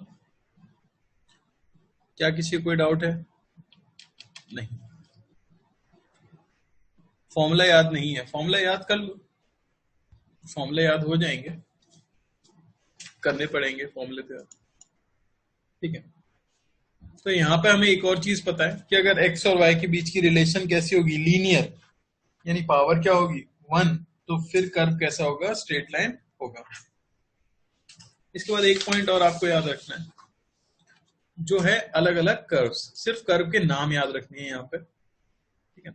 क्या किसी को कोई डाउट है? नहीं, फॉर्मूला याद नहीं है? फॉर्मूला याद कर लो, फॉर्मूला याद हो जाएंगे, करने पड़ेंगे फॉर्मूले तो याद। ठीक है, तो यहाँ पे हमें एक और चीज पता है कि अगर x और y के बीच की रिलेशन कैसी होगी, लीनियर, यानी पावर क्या होगी 1, तो फिर कर्व कैसा होगा, स्ट्रेट लाइन होगा। इसके बाद एक पॉइंट और आपको याद रखना है, जो है अलग अलग कर्व्स, सिर्फ कर्व के नाम याद रखनी है यहाँ पे। ठीक है,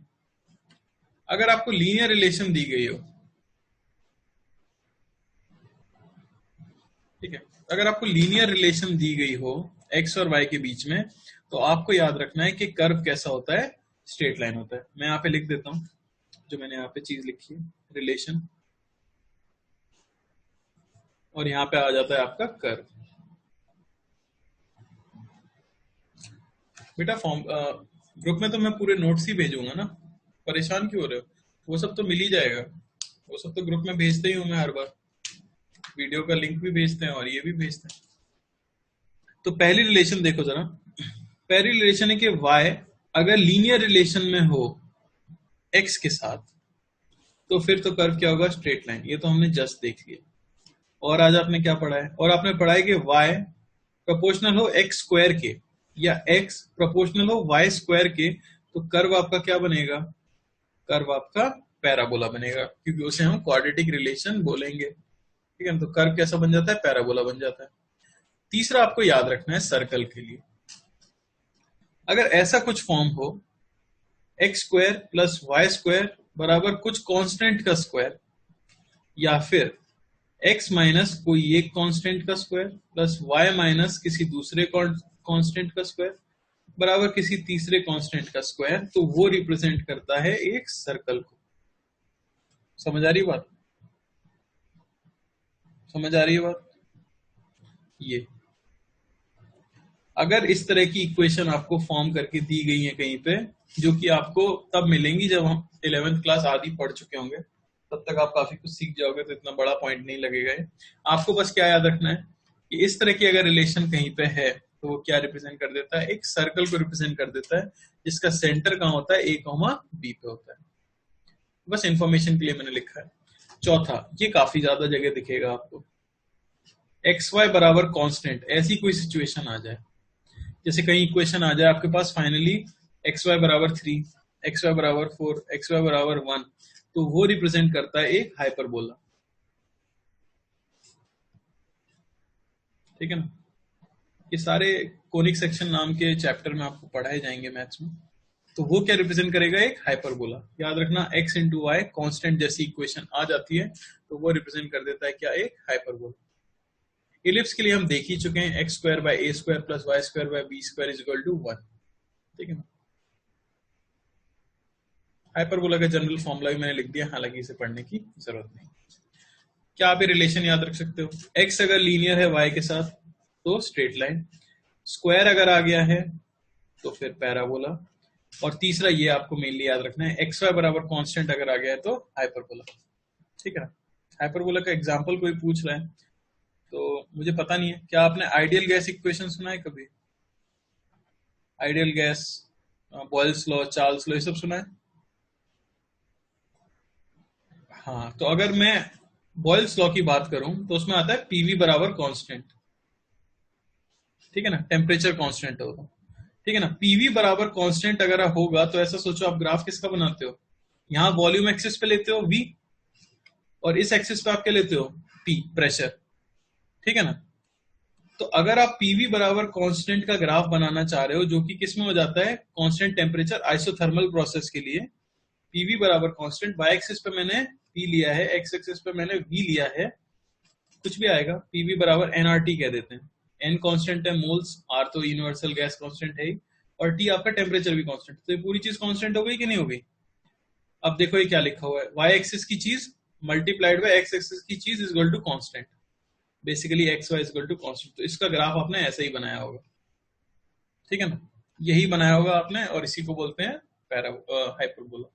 अगर आपको लीनियर रिलेशन दी गई हो, ठीक है, अगर आपको लीनियर रिलेशन दी गई हो x और y के बीच में, तो आपको याद रखना है कि कर्व कैसा होता है, स्ट्रेट लाइन होता है। मैं यहाँ पे लिख देता हूं जो मैंने यहाँ पे चीज लिखी है, रिलेशन, और यहाँ पे आ जाता है आपका कर्व। बेटा फॉर्म ग्रुप में तो मैं पूरे नोट्स ही भेजूंगा ना, परेशान क्यों हो रहे हो? वो सब तो मिल ही जाएगा, वो सब तो ग्रुप में भेजते ही हूँ मैं हर बार, वीडियो का लिंक भी भेजते हैं और ये भी भेजते हैं। तो पहली रिलेशन देखो जरा, पहली रिलेशन है कि y अगर लीनियर रिलेशन में हो x के साथ, तो फिर तो कर्व क्या होगा, स्ट्रेट लाइन। ये तो हमने जस्ट देख लिया। और आज आपने क्या पढ़ा है? और आपने पढ़ा है कि y प्रोपोर्शनल हो x स्क्वायर के या x प्रोपोर्शनल हो y स्क्वायर के, तो कर्व आपका क्या बनेगा, कर्व आपका पैराबोला बनेगा, क्योंकि उसे हम क्वाड्रेटिक रिलेशन बोलेंगे। ठीक है, तो कर्व कैसा बन जाता है, पैराबोला बन जाता है। तीसरा आपको याद रखना है सर्कल के लिए, अगर ऐसा कुछ फॉर्म हो x square plus y square बराबर कुछ कांस्टेंट का स्क्वायर, या फिर x माइनस कोई एक कांस्टेंट का स्क्वायर प्लस y माइनस किसी दूसरे कांस्टेंट का स्क्वायर बराबर किसी तीसरे कांस्टेंट का स्क्वायर, तो वो रिप्रेजेंट करता है एक सर्कल को। समझ आ रही बात? समझ आ रही है बात? ये अगर इस तरह की इक्वेशन आपको फॉर्म करके दी गई है कहीं पे, जो कि आपको तब मिलेंगी जब हम 11th क्लास आदि पढ़ चुके होंगे, तब तक आप काफी कुछ सीख जाओगे, तो इतना बड़ा पॉइंट नहीं लगेगा। आपको बस क्या याद रखना है कि इस तरह की अगर रिलेशन कहीं पे है तो वो क्या रिप्रेजेंट कर देता है, एक सर्कल को रिप्रेजेंट कर देता है, जिसका सेंटर कहाँ होता है, A, B पे होता है। बस इंफॉर्मेशन के लिए मैंने लिखा है। चौथा, ये काफी ज्यादा जगह दिखेगा आपको, एक्स वाई बराबर कांस्टेंट। ऐसी कोई सिचुएशन आ जाए, जैसे कहीं इक्वेशन आ जाए आपके पास फाइनली एक्स वाई बराबर 3, एक्स वाई बराबर 4, एक्स वाई बराबर 1, तो वो रिप्रेजेंट करता है एक हाइपरबोला। ठीक है ना? ये सारे कोनिक सेक्शन नाम के चैप्टर में आपको पढ़ाए जाएंगे मैथ्स में। तो वो क्या रिप्रेजेंट करेगा, एक हाइपरबोला। याद रखना, x इंटू वाई कॉन्स्टेंट जैसी इक्वेशन आ जाती है तो वो रिप्रेजेंट कर देता है क्या, एक हाइपरबोला। इलिप्स के लिए हम देख ही चुके हैं, x square by a square plus y square by b square is equal to 1। ठीक है ना? हाइपरबोला का जनरल फॉर्मूला भी मैंने लिख दिया, हालांकि इसे पढ़ने की जरूरत नहीं। क्या आप ये रिलेशन याद रख सकते हो? एक्स अगर लीनियर है वाई के साथ तो स्ट्रेट लाइन, स्क्वायर अगर आ गया है तो फिर पैराबोला, और तीसरा ये आपको मेनली याद रखना है, एक्स वाई बराबर कांस्टेंट अगर आ गया है तो हाइपरबोला। ठीक है ना? हाइपरबोला का एग्जांपल कोई पूछ रहा है तो मुझे पता नहीं है, क्या आपने आइडियल गैस इक्वेशन सुना है कभी? Ideal gas, Boyle's law, Charles law, ये सब सुना है? हाँ, तो अगर मैं बॉयल्स लॉ की बात करूं तो उसमें आता है पीवी बराबर कांस्टेंट, ठीक है ना, टेम्परेचर कांस्टेंट होगा, ठीक है ना। पीवी बराबर कांस्टेंट अगर होगा तो ऐसा सोचो, आप ग्राफ किसका बनाते हो, यहाँ वॉल्यूम एक्सिस पे लेते हो वी, और इस एक्सिस पे आप क्या लेते हो, पी, प्रेशर, ठीक है ना। तो अगर आप पीवी बराबर कांस्टेंट का ग्राफ बनाना चाह रहे हो, जो कि किस में हो जाता है, कांस्टेंट टेम्परेचर आइसोथर्मल प्रोसेस के लिए, पीवी बराबर कांस्टेंट, वाई एक्सिस पे मैंने पी लिया है, एक्स एक्सिस पे मैंने वी लिया है, कुछ भी आएगा, पीवी बराबर एनआरटी कह देते हैं। एन कांस्टेंट है मोल्स, आर तो यूनिवर्सल गैस कांस्टेंट है ही, और टी आपका टेम्परेचर भी कांस्टेंट, तो ये पूरी चीज कांस्टेंट हो गई कि नहीं हो गई? अब देखो ये क्या लिखा हुआ है, वाई एक्सिस की चीज मल्टीप्लाइड बाय एक्स एक्सिस की चीज is equal to constant, basically x y is equal to constant. तो इसका ग्राफ आपने ऐसे ही बनाया होगा, ठीक है ना, यही बनाया होगा आपने, और इसी को बोलते हैं हाइपरबोला।